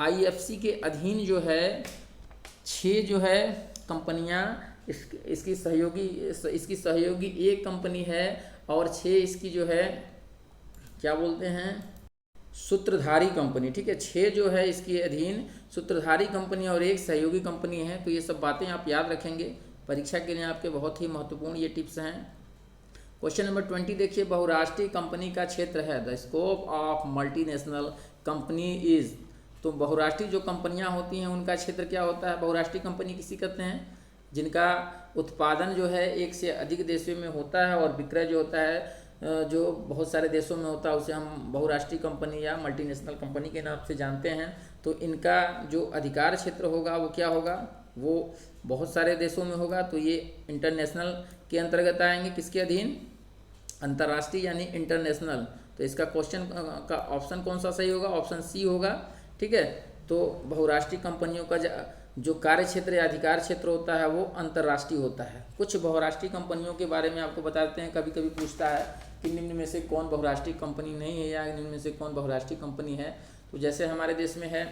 IFC के अधीन जो है 6 जो है कंपनियां, इसकी सहयोगी एक कंपनी है, और 6 इसकी जो है क्या बोलते हैं, सूत्रधारी कंपनी, ठीक है। 6 जो है इसके अधीन सूत्रधारी कंपनी और एक सहयोगी कंपनी है। तो ये सब बातें आप याद रखेंगे, परीक्षा के लिए आपके बहुत ही महत्वपूर्ण ये टिप्स हैं। क्वेश्चन नंबर 20 देखिए, बहुराष्ट्रीय कंपनी का क्षेत्र है। The scope of multinational company is. तो बहुराष्ट्रीय जो कंपनियां होती हैं उनका क्षेत्र क्या होता है? बहुराष्ट्रीय कंपनी किसी कहते हैं जिनका उत्पादन जो है एक से अधिक देशों में होता है और विक्रय जो होता है जो बहुत सारे देशों में होता है, उसे हम बहुराष्ट्रीय कंपनी या मल्टीनेशनल कंपनी के नाम से जानते हैं। तो इनका जो अधिकार क्षेत्र होगा वो क्या होगा? वो बहुत सारे देशों में होगा। तो ये इंटरनेशनल के अंतर्गत आएंगे, किसके अधीन? अंतर्राष्ट्रीय यानी इंटरनेशनल। तो इसका क्वेश्चन का ऑप्शन कौन सा सही होगा? ऑप्शन सी होगा, ठीक है। तो बहुराष्ट्रीय कंपनियों का जो कार्य क्षेत्र या अधिकार क्षेत्र होता है वो अंतर्राष्ट्रीय होता है। कुछ बहुराष्ट्रीय कंपनियों के बारे में आपको बताते हैं। कभी कभी पूछता है कि निम्न में से कौन बहुराष्ट्रीय कंपनी नहीं है या निम्न में से कौन बहुराष्ट्रीय कंपनी है। तो जैसे हमारे देश में है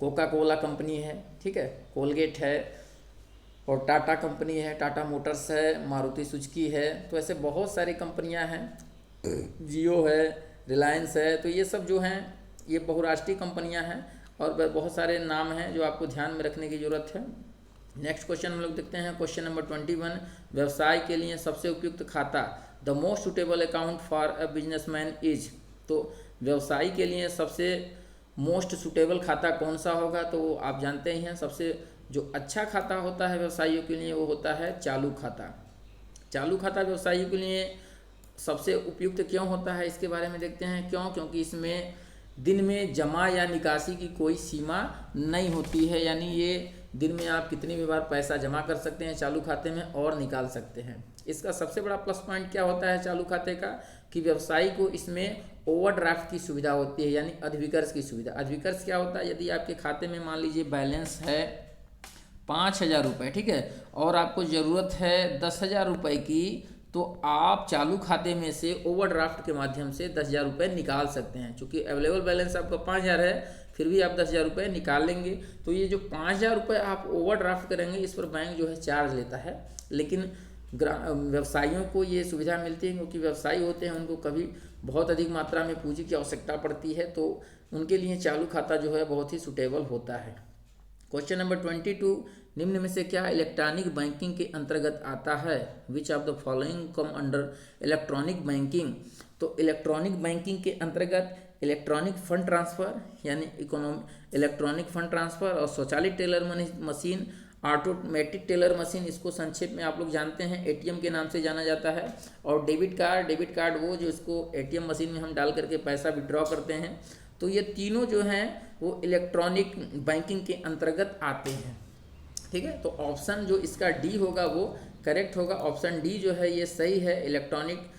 कोका कोला कंपनी है, ठीक है, कोलगेट है, और टाटा कंपनी है, टाटा मोटर्स है, मारुति सुजुकी है। तो ऐसे बहुत सारी कंपनियां हैं, जियो है, रिलायंस है। तो ये सब जो हैं ये बहुराष्ट्रीय कंपनियां हैं और बहुत सारे नाम हैं जो आपको ध्यान में रखने की ज़रूरत है। नेक्स्ट क्वेश्चन हम लोग देखते हैं, क्वेश्चन नंबर 21। व्यवसाय के लिए सबसे उपयुक्त खाता, the most suitable account for a businessman is. तो व्यवसायी के लिए सबसे मोस्ट सुटेबल खाता कौन सा होगा? तो आप जानते ही हैं, सबसे जो अच्छा खाता होता है व्यवसायियों के लिए वो होता है चालू खाता। चालू खाता व्यवसायियों के लिए सबसे उपयुक्त क्यों होता है, इसके बारे में देखते हैं। क्यों? क्योंकि इसमें दिन में जमा या निकासी की कोई सीमा नहीं होती है, यानी ये दिन में आप कितनी भी बार पैसा जमा कर सकते हैं चालू खाते में और निकाल सकते हैं। इसका सबसे बड़ा प्लस पॉइंट क्या होता है चालू खाते का, कि व्यवसायी को इसमें ओवरड्राफ्ट की सुविधा होती है, यानी अधिविकर्ष की सुविधा। अधिविकर्ष क्या होता है? यदि आपके खाते में मान लीजिए बैलेंस है 5,000 रुपये, ठीक है, और आपको ज़रूरत है 10,000 रुपये की, तो आप चालू खाते में से ओवरड्राफ्ट के माध्यम से 10,000 रुपये निकाल सकते हैं। चूँकि अवेलेबल बैलेंस आपका 5,000 है, फिर भी आप 10,000 रुपये निकाल लेंगे। तो ये जो 5,000 रुपये आप ओवरड्राफ्ट करेंगे, इस पर बैंक जो है चार्ज लेता है। लेकिन व्यवसायियों को ये सुविधा मिलती है क्योंकि व्यवसायी होते हैं, उनको कभी बहुत अधिक मात्रा में पूंजी की आवश्यकता पड़ती है, तो उनके लिए चालू खाता जो है बहुत ही सुटेबल होता है। क्वेश्चन नंबर 22, निम्न में से क्या इलेक्ट्रॉनिक बैंकिंग के अंतर्गत आता है? Which of the following come under electronic banking. तो इलेक्ट्रॉनिक बैंकिंग के अंतर्गत इलेक्ट्रॉनिक फंड ट्रांसफ़र यानी इलेक्ट्रॉनिक फंड ट्रांसफ़र और स्वचालित teller machine, automatic teller machine, इसको संक्षेप में आप लोग जानते हैं एटीएम के नाम से जाना जाता है। और डेबिट कार्ड वो जो इसको एटीएम मशीन में हम डाल करके पैसा विड्रॉ करते हैं। तो ये तीनों जो हैं वो इलेक्ट्रॉनिक बैंकिंग के अंतर्गत आते हैं, ठीक है। तो ऑप्शन जो इसका डी होगा वो करेक्ट होगा। ऑप्शन डी जो है ये सही है, इलेक्ट्रॉनिक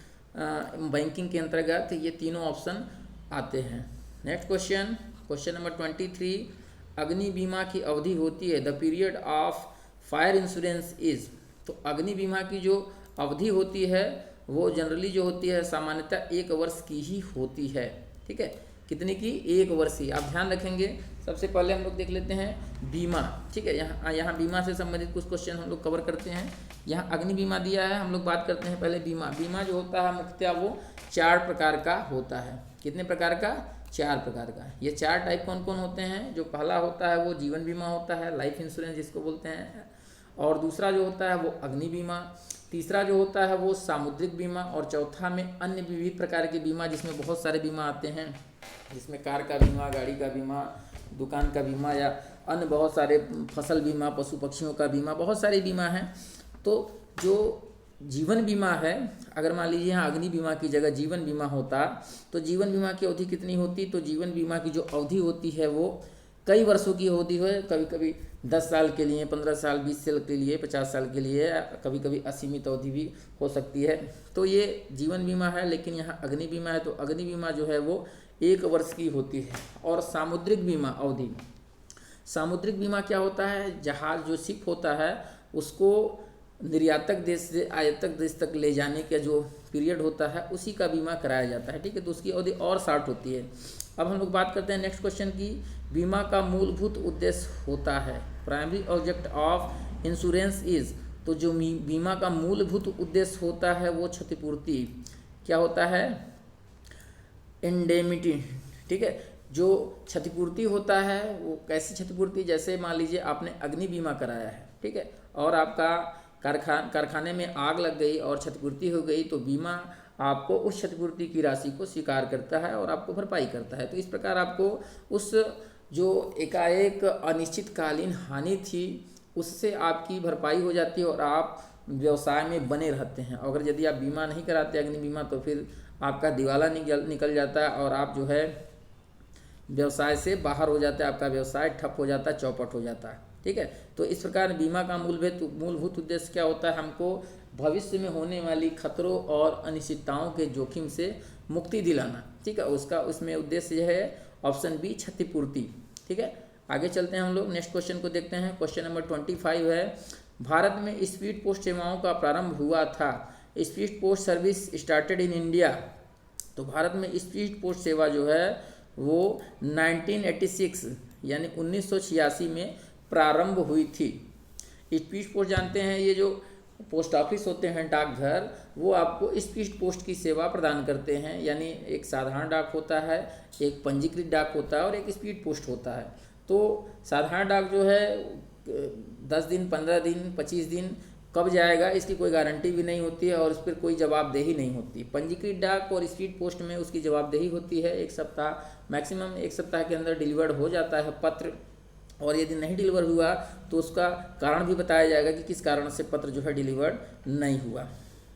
बैंकिंग के अंतर्गत ये तीनों ऑप्शन आते हैं। नेक्स्ट क्वेश्चन, क्वेश्चन नंबर 23, अग्नि बीमा की अवधि होती है, the period of fire insurance is. तो अग्नि बीमा की जो अवधि होती है वो जनरली जो होती है सामान्यतः 1 वर्ष की ही होती है, ठीक है। कितने की? 1 वर्ष की। आप ध्यान रखेंगे। सबसे पहले हम लोग देख लेते हैं बीमा, ठीक है। यहाँ बीमा से संबंधित कुछ क्वेश्चन हम लोग कवर करते हैं। यहाँ अग्नि बीमा दिया है, हम लोग बात करते हैं पहले बीमा। बीमा जो होता है मुख्यतः वो 4 प्रकार का होता है। कितने प्रकार का? 4 प्रकार का। ये 4 टाइप कौन कौन होते हैं? जो पहला होता है वो जीवन बीमा होता है, लाइफ इंश्योरेंस जिसको बोलते हैं, और दूसरा जो होता है वो अग्नि बीमा, तीसरा जो होता है वो सामुद्रिक बीमा, और चौथा में अन्य विविध प्रकार के बीमा जिसमें बहुत सारे बीमा आते हैं, जिसमें कार का बीमा, गाड़ी का बीमा, दुकान का बीमा या अन्य बहुत सारे, फसल बीमा, पशु पक्षियों का बीमा, बहुत सारे बीमा हैं। तो जो जीवन बीमा है, अगर मान लीजिए यहाँ अग्नि बीमा की जगह जीवन बीमा होता तो जीवन बीमा की अवधि कितनी होती? तो जीवन बीमा की जो अवधि होती है वो कई वर्षों की होती है। कभी कभी 10 साल के लिए, 15 साल, 20 साल के लिए, 50 साल के लिए, कभी कभी असीमित अवधि भी हो सकती है। तो ये जीवन बीमा है। लेकिन यहाँ अग्नि बीमा है तो अग्नि बीमा जो है वो 1 वर्ष की होती है। और सामुद्रिक बीमा अवधि, सामुद्रिक बीमा क्या होता है? जहाज जो शिप होता है उसको निर्यातक देश से आयातक देश तक ले जाने का जो पीरियड होता है उसी का बीमा कराया जाता है, ठीक है। तो उसकी अवधि और 60 होती है। अब हम लोग बात करते हैं नेक्स्ट क्वेश्चन की, बीमा का मूलभूत उद्देश्य होता है, primary object of insurance is. तो जो बीमा का मूलभूत उद्देश्य होता है वो क्षतिपूर्ति क्या होता है? इंडेमिटी, ठीक है। जो क्षतिपूर्ति होता है वो कैसी क्षतिपूर्ति, जैसे मान लीजिए आपने अग्नि बीमा कराया है, ठीक है, और आपका कारखाने में आग लग गई और क्षतिपूर्ति हो गई, तो बीमा आपको उस क्षतिपूर्ति की राशि को स्वीकार करता है और आपको भरपाई करता है। तो इस प्रकार आपको उस जो एकाएक अनिश्चितकालीन हानि थी उससे आपकी भरपाई हो जाती है और आप व्यवसाय में बने रहते हैं। अगर यदि आप बीमा नहीं कराते अग्नि बीमा, तो फिर आपका दिवाला निकल जाता है और आप जो है व्यवसाय से बाहर हो जाता है, आपका व्यवसाय ठप हो जाता है, चौपट हो जाता है, ठीक है। तो इस प्रकार बीमा का मूलभूत उद्देश्य क्या होता है, हमको भविष्य में होने वाली खतरों और अनिश्चितताओं के जोखिम से मुक्ति दिलाना, ठीक है। उसका उसमें उद्देश्य यह है ऑप्शन बी क्षतिपूर्ति, ठीक है। आगे चलते हैं हम लोग, नेक्स्ट क्वेश्चन को देखते हैं। क्वेश्चन नंबर 25 है, भारत में स्पीड पोस्ट सेवाओं का प्रारंभ हुआ था। Speed post service started in India. तो भारत में स्पीड पोस्ट सेवा जो है वो 1986 यानी 1986 में प्रारंभ हुई थी। स्पीड पोस्ट जानते हैं, ये जो पोस्ट ऑफिस होते हैं, डाकघर, वो आपको स्पीड पोस्ट की सेवा प्रदान करते हैं। यानी एक साधारण डाक होता है, एक पंजीकृत डाक होता है और एक स्पीड पोस्ट होता है। तो साधारण डाक जो है 10 दिन, 15 दिन, 25 दिन कब जाएगा इसकी कोई गारंटी भी नहीं होती है और उस पर कोई जवाबदेही नहीं होती। पंजीकृत डाक और स्पीड पोस्ट में उसकी जवाबदेही होती है। एक सप्ताह, मैक्सिमम एक सप्ताह के अंदर डिलीवर्ड हो जाता है पत्र, और यदि नहीं डिलीवर हुआ तो उसका कारण भी बताया जाएगा कि किस कारण से पत्र जो है डिलीवर्ड नहीं हुआ।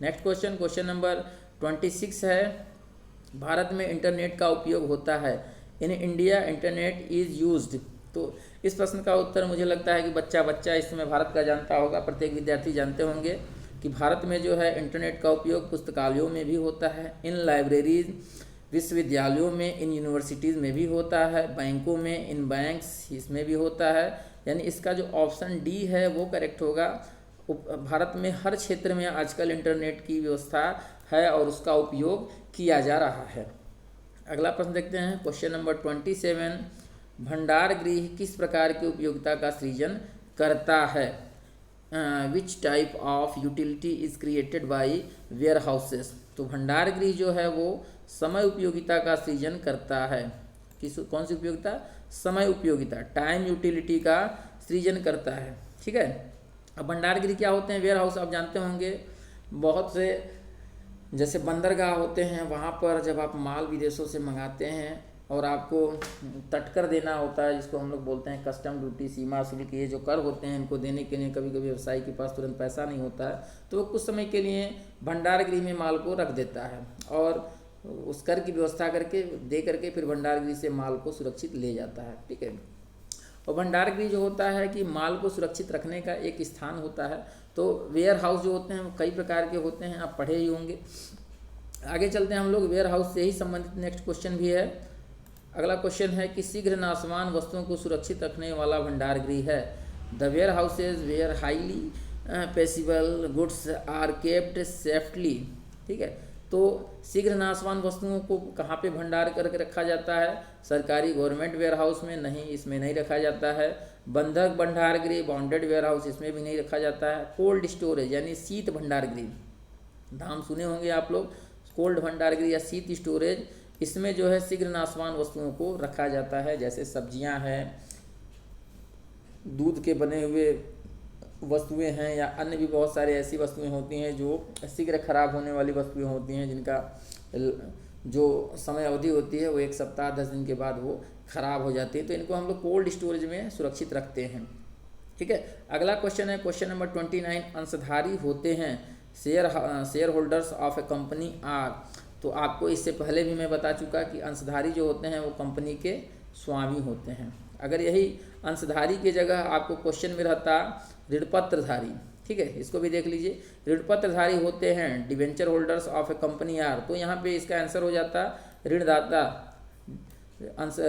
नेक्स्ट क्वेश्चन, क्वेश्चन नंबर 26 है, भारत में इंटरनेट का उपयोग होता है। In India internet is used. तो इस प्रश्न का उत्तर मुझे लगता है कि बच्चा इस समय भारत का जानता होगा, प्रत्येक विद्यार्थी जानते होंगे कि भारत में जो है इंटरनेट का उपयोग पुस्तकालयों में भी होता है, इन लाइब्रेरीज, विश्वविद्यालयों में, इन यूनिवर्सिटीज़ में भी होता है, बैंकों में, इन बैंक्स, इसमें भी होता है। यानी इसका जो ऑप्शन डी है वो करेक्ट होगा। भारत में हर क्षेत्र में आजकल इंटरनेट की व्यवस्था है और उसका उपयोग किया जा रहा है। अगला प्रश्न देखते हैं, क्वेश्चन नंबर 27, भंडार गृह किस प्रकार की उपयोगिता का सृजन करता है। Which type of utility is created by warehouses. तो भंडार गृह जो है वो समय उपयोगिता का सृजन करता है। कौन सी उपयोगिता? समय उपयोगिता, टाइम यूटिलिटी का सृजन करता है, ठीक है। अब भंडार गृह क्या होते हैं? वेयर हाउस आप जानते होंगे, बहुत से जैसे बंदरगाह होते हैं, वहाँ पर जब आप माल विदेशों से मंगाते हैं और आपको तटकर देना होता है, जिसको हम लोग बोलते हैं कस्टम ड्यूटी, सीमा शुल्क, ये जो कर होते हैं इनको देने के लिए कभी कभी व्यवसायी के पास तुरंत पैसा नहीं होता है, तो वो कुछ समय के लिए भंडार गृह में माल को रख देता है और उस कर की व्यवस्था करके दे करके फिर भंडार गृह से माल को सुरक्षित ले जाता है, ठीक है। और भंडार गृह जो होता है कि माल को सुरक्षित रखने का एक स्थान होता है। तो वेयर हाउस जो होते हैं वो कई प्रकार के होते हैं, आप पढ़े ही होंगे। आगे चलते हैं हम लोग, वेयर हाउस से ही संबंधित नेक्स्ट क्वेश्चन भी है। अगला क्वेश्चन है कि शीघ्र नाशवान वस्तुओं को सुरक्षित रखने वाला भंडार गृह है। The warehouses where highly perishable goods are kept safely, ठीक है। तो शीघ्र नाशवान वस्तुओं को कहाँ पे भंडार करके रखा जाता है? सरकारी गवर्नमेंट वेयर हाउस में नहीं, इसमें नहीं रखा जाता है। बंधक भंडार गृह, बॉन्डेड वेयर हाउस, इसमें भी नहीं रखा जाता है। कोल्ड स्टोरेज यानी शीत भंडार गृह, नाम सुने होंगे आप लोग, कोल्ड भंडार गृह या शीत स्टोरेज, इसमें जो है शीघ्र नाशवान वस्तुओं को रखा जाता है। जैसे सब्जियां हैं, दूध के बने हुए वस्तुएं हैं, या अन्य भी बहुत सारी ऐसी वस्तुएं होती हैं जो शीघ्र खराब होने वाली वस्तुएं होती हैं, जिनका जो समय अवधि होती है वो 1 सप्ताह 10 दिन के बाद वो खराब हो जाती है। तो इनको हम लोग कोल्ड स्टोरेज में सुरक्षित रखते हैं, ठीक है। अगला क्वेश्चन है क्वेश्चन नंबर 29, अंशधारी होते हैं shareholders of a company are. तो आपको इससे पहले भी मैं बता चुका कि अंशधारी जो होते हैं वो कंपनी के स्वामी होते हैं। अगर यही अंशधारी की जगह आपको क्वेश्चन में रहता ऋणपत्रधारी, ठीक है, इसको भी देख लीजिए। ऋणपत्रधारी होते हैं debenture holders of a company are, तो यहाँ पे इसका आंसर हो जाता ऋणदाता।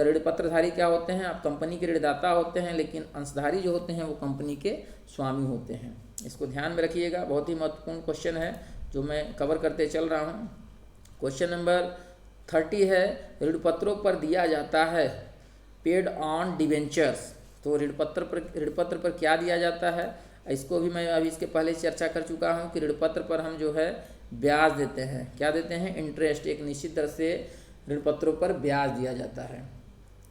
ऋणपत्रधारी क्या होते हैं? आप कंपनी के ऋणदाता होते हैं, लेकिन अंशधारी जो होते हैं वो कंपनी के स्वामी होते हैं। इसको ध्यान में रखिएगा, बहुत ही महत्वपूर्ण क्वेश्चन है जो मैं कवर करते चल रहा हूँ। क्वेश्चन नंबर 30 है, ऋणपत्रों पर दिया जाता है पेड ऑन डिवेंचर्स। तो ऋणपत्र पर क्या दिया जाता है? इसको भी मैं अभी इसके पहले चर्चा कर चुका हूँ कि ऋणपत्र पर हम जो है ब्याज देते हैं। क्या देते हैं? इंटरेस्ट, एक निश्चित दर से ऋण पत्रों पर ब्याज दिया जाता है।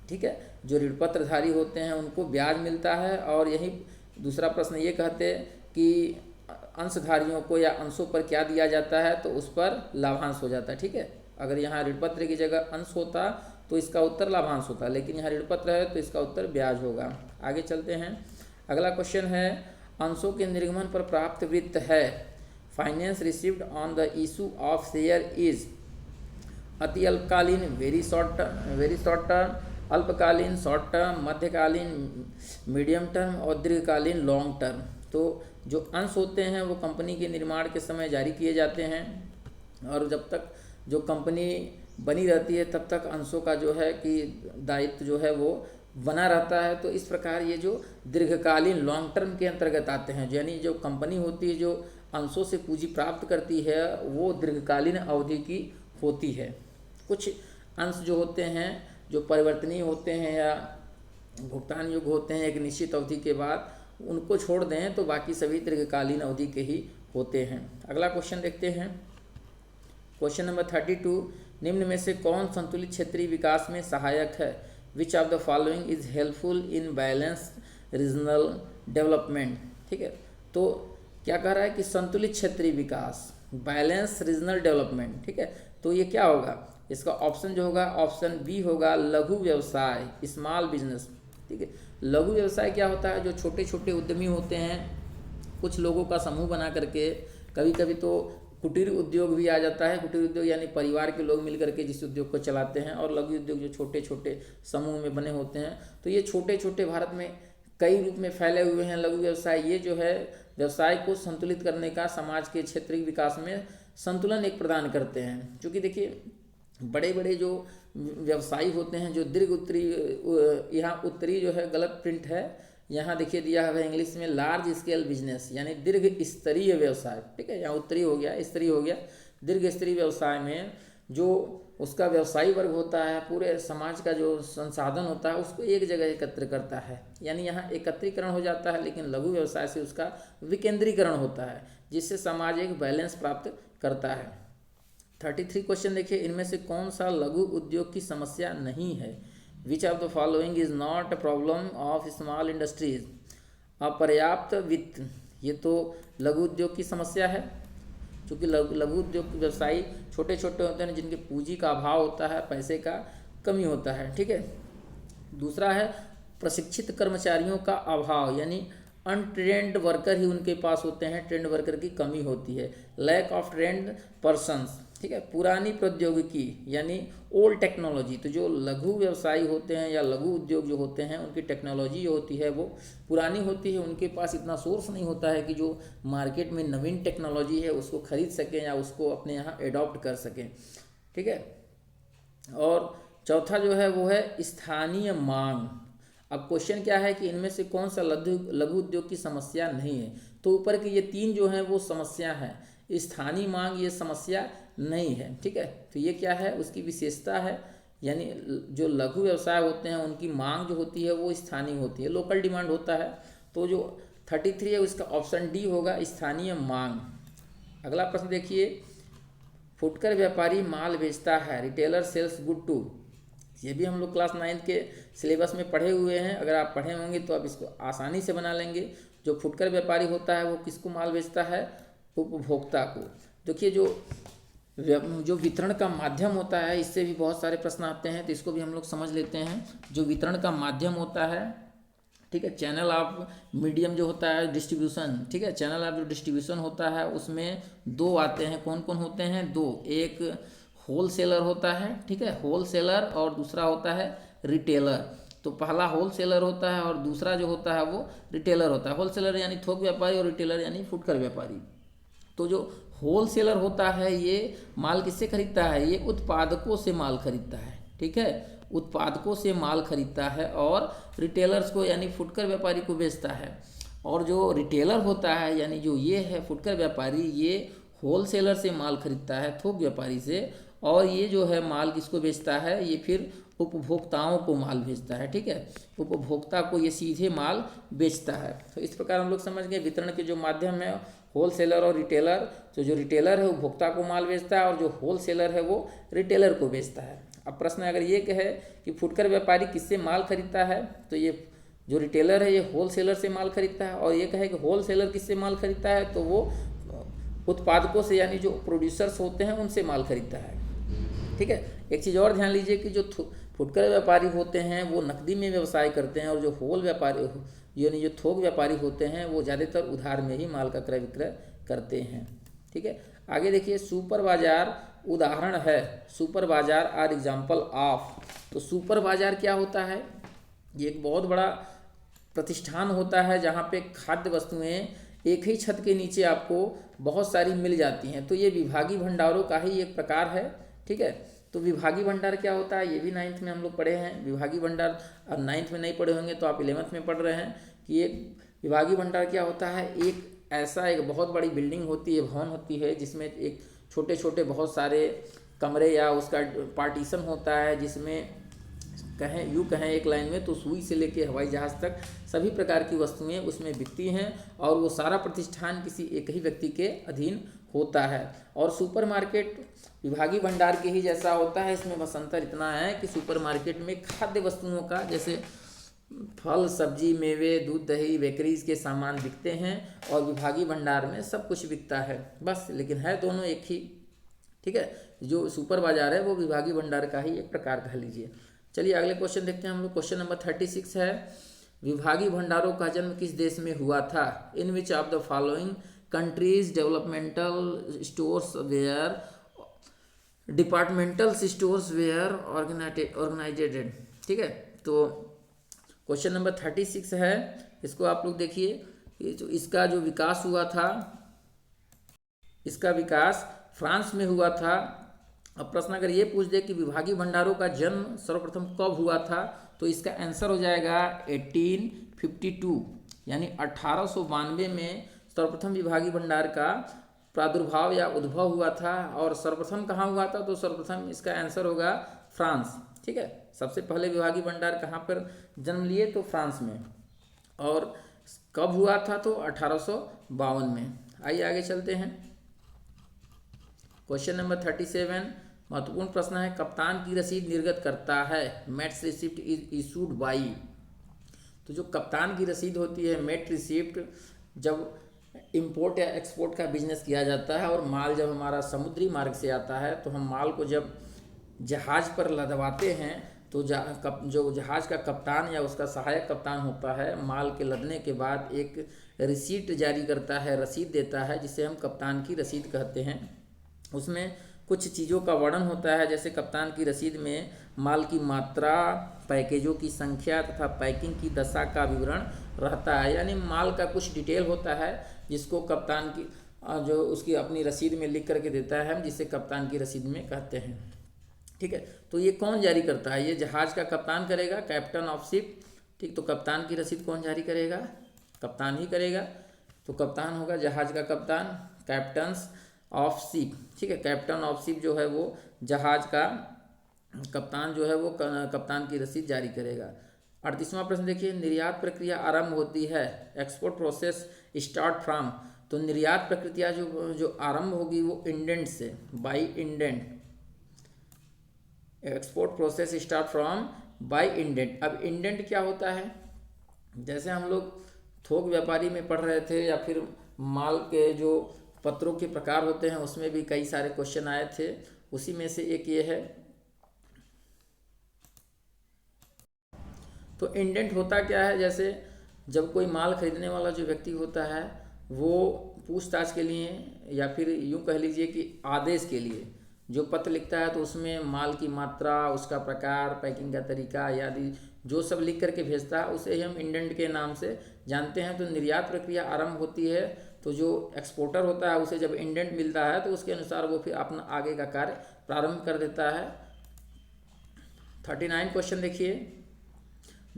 ठीक है, जो ऋण पत्रधारी होते हैं उनको ब्याज मिलता है। और यही दूसरा प्रश्न ये कहते हैं कि अंशधारियों को या अंशों पर क्या दिया जाता है, तो उस पर लाभांश हो जाता है। ठीक है, अगर यहाँ ऋण पत्र की जगह अंश होता तो इसका उत्तर लाभांश होता, लेकिन यहाँ ऋण पत्र है तो इसका उत्तर ब्याज होगा। आगे चलते हैं। अगला क्वेश्चन है, अंशों के निर्गमन पर प्राप्त वित्त है। Finance received on the issue of share is अति अल्पकालीन, वेरी शॉर्ट टर्म, अल्पकालीन शॉर्ट टर्म, मध्यकालीन मीडियम टर्म और दीर्घकालीन लॉन्ग टर्म। तो जो अंश होते हैं वो कंपनी के निर्माण के समय जारी किए जाते हैं, और जब तक जो कंपनी बनी रहती है तब तक अंशों का जो है कि दायित्व जो है वो बना रहता है। तो इस प्रकार ये जो दीर्घकालीन लॉन्ग टर्म के अंतर्गत आते हैं, यानी जो कंपनी होती है जो अंशों से पूंजी प्राप्त करती है वो दीर्घकालीन अवधि की होती है। कुछ अंश जो होते हैं जो परिवर्तनीय होते हैं या भुगतान योग्य होते हैं एक निश्चित अवधि के बाद, उनको छोड़ दें तो बाकी सभी दीर्घकालीन अवधि के ही होते हैं। अगला क्वेश्चन देखते हैं। क्वेश्चन नंबर 32, निम्न में से कौन संतुलित क्षेत्रीय विकास में सहायक है? Which of the following is helpful in balance regional development. ठीक है, तो क्या कह रहा है कि संतुलित क्षेत्रीय विकास, बैलेंस रीजनल डेवलपमेंट। ठीक है, तो ये क्या होगा? इसका ऑप्शन जो होगा ऑप्शन बी होगा, लघु व्यवसाय, स्मॉल बिजनेस। ठीक है, लघु व्यवसाय क्या होता है? जो छोटे छोटे उद्यमी होते हैं, कुछ लोगों का समूह बना करके, कभी कभी तो कुटीर उद्योग भी आ जाता है। कुटीर उद्योग यानी परिवार के लोग मिल करके जिस उद्योग को चलाते हैं, और लघु उद्योग जो छोटे छोटे समूह में बने होते हैं। तो ये छोटे छोटे भारत में कई रूप में फैले हुए हैं लघु व्यवसाय। ये जो है व्यवसाय को संतुलित करने का, समाज के क्षेत्रीय विकास में संतुलन एक प्रदान करते हैं। क्योंकि देखिए बड़े बड़े जो व्यवसायी होते हैं, जो दीर्घ उत्तरी, यहाँ उत्तरी जो है गलत प्रिंट है, यहाँ देखिए दिया है इंग्लिश में लार्ज स्केल बिजनेस, यानी दीर्घ स्तरीय व्यवसाय। ठीक है, यहाँ उत्तरी हो गया, स्तरीय हो गया। दीर्घ स्तरीय व्यवसाय में जो उसका व्यवसायी वर्ग होता है, पूरे समाज का जो संसाधन होता है उसको एक जगह एकत्र करता है, यानी यहाँ एकत्रीकरण हो जाता है। लेकिन लघु व्यवसाय से उसका विकेंद्रीकरण होता है, जिससे समाज एक बैलेंस प्राप्त करता है। 33 क्वेश्चन देखिए, इनमें से कौन सा लघु उद्योग की समस्या नहीं है? Which of the following is not a problem of small industries? अपर्याप्त वित्त, ये तो लघु उद्योग की समस्या है, क्योंकि लघु उद्योग व्यवसायी छोटे छोटे होते हैं जिनके पूंजी का अभाव होता है, पैसे का कमी होता है। ठीक है, दूसरा है प्रशिक्षित कर्मचारियों का अभाव, यानी अनट्रेंड वर्कर ही उनके पास होते हैं, ट्रेंड वर्कर की कमी होती है। Lack of trained persons. ठीक है, पुरानी प्रौद्योगिकी यानी ओल्ड टेक्नोलॉजी। तो जो लघु व्यवसायी होते हैं या लघु उद्योग जो होते हैं उनकी टेक्नोलॉजी जो होती है वो पुरानी होती है, उनके पास इतना सोर्स नहीं होता है कि जो मार्केट में नवीन टेक्नोलॉजी है उसको खरीद सकें या उसको अपने यहाँ एडॉप्ट कर सकें। ठीक है, और चौथा जो है वो है स्थानीय मांग। अब क्वेश्चन क्या है कि इनमें से कौन सा लघु उद्योग की समस्या नहीं है? तो ऊपर के ये तीन जो हैं वो समस्या है, स्थानीय मांग ये समस्या नहीं है। ठीक है, तो ये क्या है? उसकी विशेषता है, यानी जो लघु व्यवसाय होते हैं उनकी मांग जो होती है वो स्थानीय होती है, लोकल डिमांड होता है। तो जो 33 है उसका ऑप्शन डी होगा, स्थानीय मांग। अगला प्रश्न देखिए, फुटकर व्यापारी माल बेचता है, रिटेलर सेल्स गुड टू। ये भी हम लोग क्लास 9 के सिलेबस में पढ़े हुए हैं, अगर आप पढ़े होंगे तो आप इसको आसानी से बना लेंगे। जो फुटकर व्यापारी होता है वो किसको माल बेचता है? उपभोक्ता को। देखिए जो वितरण का माध्यम होता है, इससे भी बहुत सारे प्रश्न आते हैं, तो इसको भी हम लोग समझ लेते हैं। जो वितरण का माध्यम होता है, ठीक है, चैनल ऑफ मीडियम जो होता है डिस्ट्रीब्यूशन। ठीक है, चैनल ऑफ जो डिस्ट्रीब्यूशन होता है उसमें दो आते हैं। कौन कौन होते हैं? दो, एक होल सेलर होता है, ठीक है, होल सेलर, और दूसरा होता है रिटेलर। तो पहला होल सेलर होता है और दूसरा जो होता है वो रिटेलर होता है। होल सेलर यानी थोक व्यापारी और रिटेलर यानी फुटकर व्यापारी। तो जो होल सेलर होता है ये माल किससे खरीदता है? ये उत्पादकों से माल खरीदता है। ठीक है, उत्पादकों से माल खरीदता है, और रिटेलर्स को यानी फुटकर व्यापारी को बेचता है। और जो रिटेलर होता है यानी जो ये है फुटकर व्यापारी, ये होल सेलर से माल खरीदता है, थोक व्यापारी से, और ये जो है माल किसको बेचता है? ये फिर उपभोक्ताओं को माल भेजता है। ठीक है, उपभोक्ता को ये सीधे माल बेचता है। तो इस प्रकार हम लोग समझ गए वितरण के जो माध्यम है होल सेलर और रिटेलर। तो जो रिटेलर है उपभोक्ता को माल बेचता है, और जो होल सेलर है वो रिटेलर को बेचता है। अब प्रश्न अगर ये कहे कि फुटकर व्यापारी किससे माल खरीदता है, तो ये जो रिटेलर है ये होल सेलर से माल खरीदता है, और ये कहे कि होल सेलर किससे माल खरीदता है, तो वो उत्पादकों से यानी जो प्रोड्यूसर्स होते हैं उनसे माल खरीदता है। ठीक है। एक चीज़ और ध्यान लीजिए कि जो फुटकर व्यापारी होते हैं वो नकदी में व्यवसाय करते हैं, और जो होल व्यापारी यानी जो थोक व्यापारी होते हैं वो ज़्यादातर उधार में ही माल का क्रय विक्रय करते हैं। ठीक है। आगे देखिए, सुपर बाजार उदाहरण है। सुपर बाजार आर एग्जाम्पल ऑफ। तो सुपर बाजार क्या होता है? ये एक बहुत बड़ा प्रतिष्ठान होता है जहाँ पे खाद्य वस्तुएं एक ही छत के नीचे आपको बहुत सारी मिल जाती हैं। तो ये विभागीय भंडारों का ही एक प्रकार है। ठीक है। तो विभागीय भंडार क्या होता है, ये भी 9th में हम लोग पढ़े हैं। विभागीय भंडार अब 9th में नहीं पढ़े होंगे तो आप 11th में पढ़ रहे हैं कि एक विभागीय भंडार क्या होता है। एक ऐसा एक बहुत बड़ी बिल्डिंग होती है, भवन होती है, जिसमें एक छोटे छोटे बहुत सारे कमरे या उसका पार्टीशन होता है, जिसमें कहें एक लाइन में तो सुई से लेके हवाई जहाज़ तक सभी प्रकार की वस्तुएं उसमें बिकती हैं, और वो सारा प्रतिष्ठान किसी एक ही व्यक्ति के अधीन होता है। और सुपरमार्केट विभागीय भंडार के ही जैसा होता है। इसमें बस अंतर इतना है कि सुपरमार्केट में खाद्य वस्तुओं का, जैसे फल सब्जी मेवे दूध दही बेकरीज के सामान बिकते हैं, और विभागीय भंडार में सब कुछ बिकता है बस, लेकिन है दोनों एक ही। ठीक है। जो सुपर बाजार है वो विभागीय भंडार का ही एक प्रकार कह लीजिए। चलिए अगले क्वेश्चन देखते हैं हम लोग। क्वेश्चन नंबर 36 है, विभागीय भंडारों का जन्म किस देश में हुआ था? In which of the following countries developmental stores were departmental stores were organised. ठीक है। तो क्वेश्चन नंबर 36 है, इसको आप लोग देखिए। ये जो इसका जो विकास हुआ था, इसका विकास फ्रांस में हुआ था। अब प्रश्न अगर ये पूछ दे कि विभागीय भंडारों का जन्म सर्वप्रथम कब हुआ था, तो इसका आंसर हो जाएगा 1852, यानी 1892 में सर्वप्रथम विभागीय भंडार का प्रादुर्भाव या उद्भव हुआ था। और सर्वप्रथम कहाँ हुआ था, तो सर्वप्रथम इसका आंसर होगा फ्रांस। ठीक है। सबसे पहले विभागीय भंडार कहाँ पर जन्म लिए, तो फ्रांस में। और कब हुआ था, तो 1852 में। आइए आगे चलते हैं। क्वेश्चन नंबर 37 महत्वपूर्ण प्रश्न है, कप्तान की रसीद निर्गत करता है। Mate's receipt is issued by. तो जो कप्तान की रसीद होती है, मेट रिसिप्ट, जब इंपोर्ट या एक्सपोर्ट का बिजनेस किया जाता है और माल जब हमारा समुद्री मार्ग से आता है, तो हम माल को जब जहाज़ पर लदवाते हैं, तो जो जहाज़ का कप्तान या उसका सहायक कप्तान होता है, माल के लदने के बाद एक रिसीट जारी करता है, रसीद देता है, जिसे हम कप्तान की रसीद कहते हैं। उसमें कुछ चीज़ों का वर्णन होता है, जैसे कप्तान की रसीद में माल की मात्रा, पैकेजों की संख्या तथा पैकिंग की दशा का विवरण रहता है। यानी माल का कुछ डिटेल होता है जिसको कप्तान की जो उसकी अपनी रसीद में लिख करके देता है, हम जिसे कप्तान की रसीद में कहते हैं। ठीक है। तो ये कौन जारी करता है? ये जहाज़ का कप्तान करेगा, कैप्टन ऑफ शिप। ठीक। तो कप्तान की रसीद कौन जारी करेगा? कप्तान ही करेगा। तो कप्तान होगा जहाज़ का कप्तान, कैप्टन्स ऑफ शिप। ठीक है। कैप्टन ऑफ शिप जो है वो जहाज़ का कप्तान जो है वो कप्तान की रसीद जारी करेगा। 38वां प्रश्न देखिए, निर्यात प्रक्रिया आरंभ होती है। Export process start from. तो निर्यात प्रक्रिया जो आरंभ होगी वो इंडेंट से, by indent. Export process start from by indent. अब इंडेंट क्या होता है? जैसे हम लोग थोक व्यापारी में पढ़ रहे थे, या फिर माल के जो पत्रों के प्रकार होते हैं उसमें भी कई सारे क्वेश्चन आए थे, उसी में से एक ये है। तो इंडेंट होता क्या है? जैसे जब कोई माल खरीदने वाला जो व्यक्ति होता है वो पूछताछ के लिए, या फिर यूँ कह लीजिए कि आदेश के लिए जो पत्र लिखता है, तो उसमें माल की मात्रा, उसका प्रकार, पैकिंग का तरीका आदि जो सब लिख करके भेजता है, उसे ही हम इंडेंट के नाम से जानते हैं। तो निर्यात प्रक्रिया आरंभ होती है, तो जो एक्सपोर्टर होता है उसे जब इंडेंट मिलता है तो उसके अनुसार वो फिर अपना आगे का कार्य प्रारंभ कर देता है। 39 क्वेश्चन देखिए,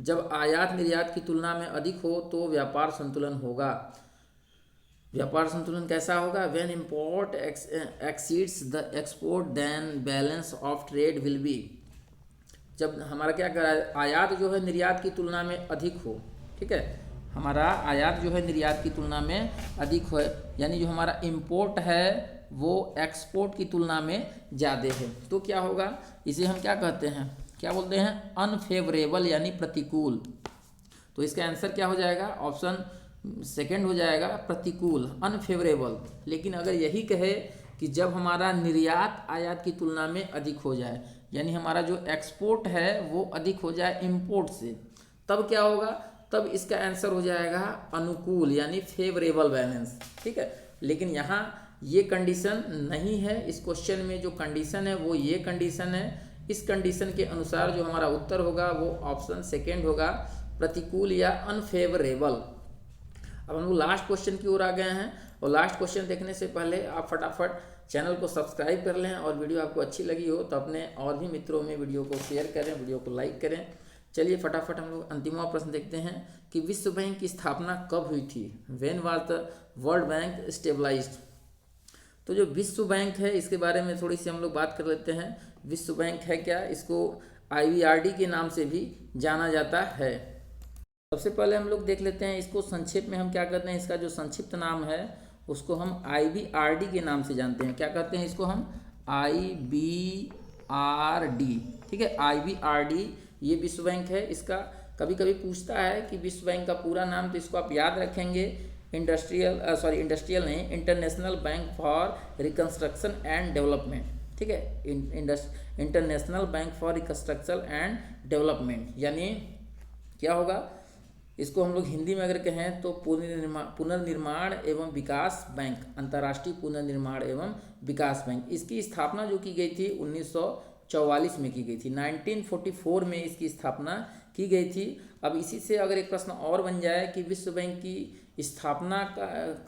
जब आयात निर्यात की तुलना में अधिक हो तो व्यापार संतुलन होगा। व्यापार संतुलन कैसा होगा? When import exceeds the export then balance of trade will be. जब हमारा क्या कर रहा है, आयात जो है निर्यात की तुलना में अधिक हो। ठीक है। हमारा आयात जो है निर्यात की तुलना में अधिक हो, यानी जो हमारा इम्पोर्ट है वो एक्सपोर्ट की तुलना में ज़्यादा है। तो क्या होगा, इसे हम क्या कहते हैं, क्या बोलते हैं, अनफेवरेबल यानी प्रतिकूल। तो इसका आंसर क्या हो जाएगा, ऑप्शन सेकंड हो जाएगा, प्रतिकूल, अनफेवरेबल। लेकिन अगर यही कहे कि जब हमारा निर्यात आयात की तुलना में अधिक हो जाए, यानी हमारा जो एक्सपोर्ट है वो अधिक हो जाए इंपोर्ट से, तब क्या होगा, तब इसका आंसर हो जाएगा अनुकूल यानी फेवरेबल बैलेंस। ठीक है, लेकिन यहाँ ये कंडीशन नहीं है। इस क्वेश्चन में जो कंडीशन है वो ये कंडीशन है। इस कंडीशन के अनुसार जो हमारा उत्तर होगा वो ऑप्शन सेकेंड होगा, प्रतिकूल या अनफेवरेबल। अब हम लोग लास्ट क्वेश्चन की ओर आ गए हैं, और लास्ट क्वेश्चन देखने से पहले आप फटाफट चैनल को सब्सक्राइब कर लें, और वीडियो आपको अच्छी लगी हो तो अपने और भी मित्रों में वीडियो को शेयर करें, वीडियो को लाइक करें। चलिए फटाफट हम लोग अंतिमवा प्रश्न देखते हैं कि विश्व बैंक की स्थापना कब हुई थी। When was the World Bank stabilised. तो जो विश्व बैंक है इसके बारे में थोड़ी सी हम लोग बात कर लेते हैं। विश्व बैंक है क्या, इसको IBRD के नाम से भी जाना जाता है। सबसे पहले हम लोग देख लेते हैं इसको संक्षेप में हम क्या कहते हैं, इसका जो संक्षिप्त नाम है उसको हम IBRD के नाम से जानते हैं। क्या कहते हैं इसको हम, IBRD। ठीक है, IBRD ये विश्व बैंक है। इसका कभी कभी पूछता है कि विश्व बैंक का पूरा नाम, तो इसको आप याद रखेंगे, इंडस्ट्रियल नहीं, international bank for reconstruction and development. ठीक है, international bank for reconstruction and development, यानी क्या होगा, इसको हम लोग हिंदी में अगर कहें तो पुनर्निर्माण एवं विकास बैंक, अंतर्राष्ट्रीय पुनर्निर्माण एवं विकास बैंक। इसकी स्थापना जो की गई थी 1944 में की गई थी, 1944 में इसकी स्थापना की गई थी। अब इसी से अगर एक प्रश्न और बन जाए कि विश्व बैंक की स्थापना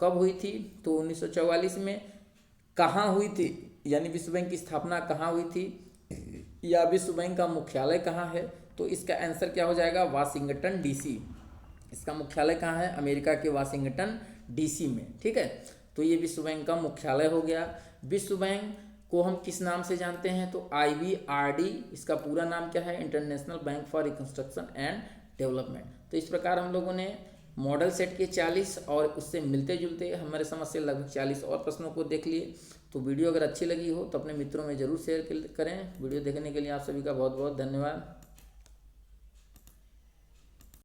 कब हुई थी, तो 1944 में कहाँ हुई थी, यानी विश्व बैंक की स्थापना कहाँ हुई थी, या विश्व बैंक का मुख्यालय कहाँ है, तो इसका आंसर क्या हो जाएगा, वाशिंगटन DC। इसका मुख्यालय कहाँ है, अमेरिका के वाशिंगटन DC में। ठीक है, तो ये विश्व बैंक का मुख्यालय हो गया। विश्व बैंक को हम किस नाम से जानते हैं, तो IBRD। इसका पूरा नाम क्या है, international bank for reconstruction and development. तो इस प्रकार हम लोगों ने मॉडल सेट के 40 और उससे मिलते जुलते हमारे समझ से लगभग 40 और प्रश्नों को देख लिए। तो वीडियो अगर अच्छी लगी हो तो अपने मित्रों में ज़रूर शेयर करें। वीडियो देखने के लिए आप सभी का बहुत बहुत धन्यवाद।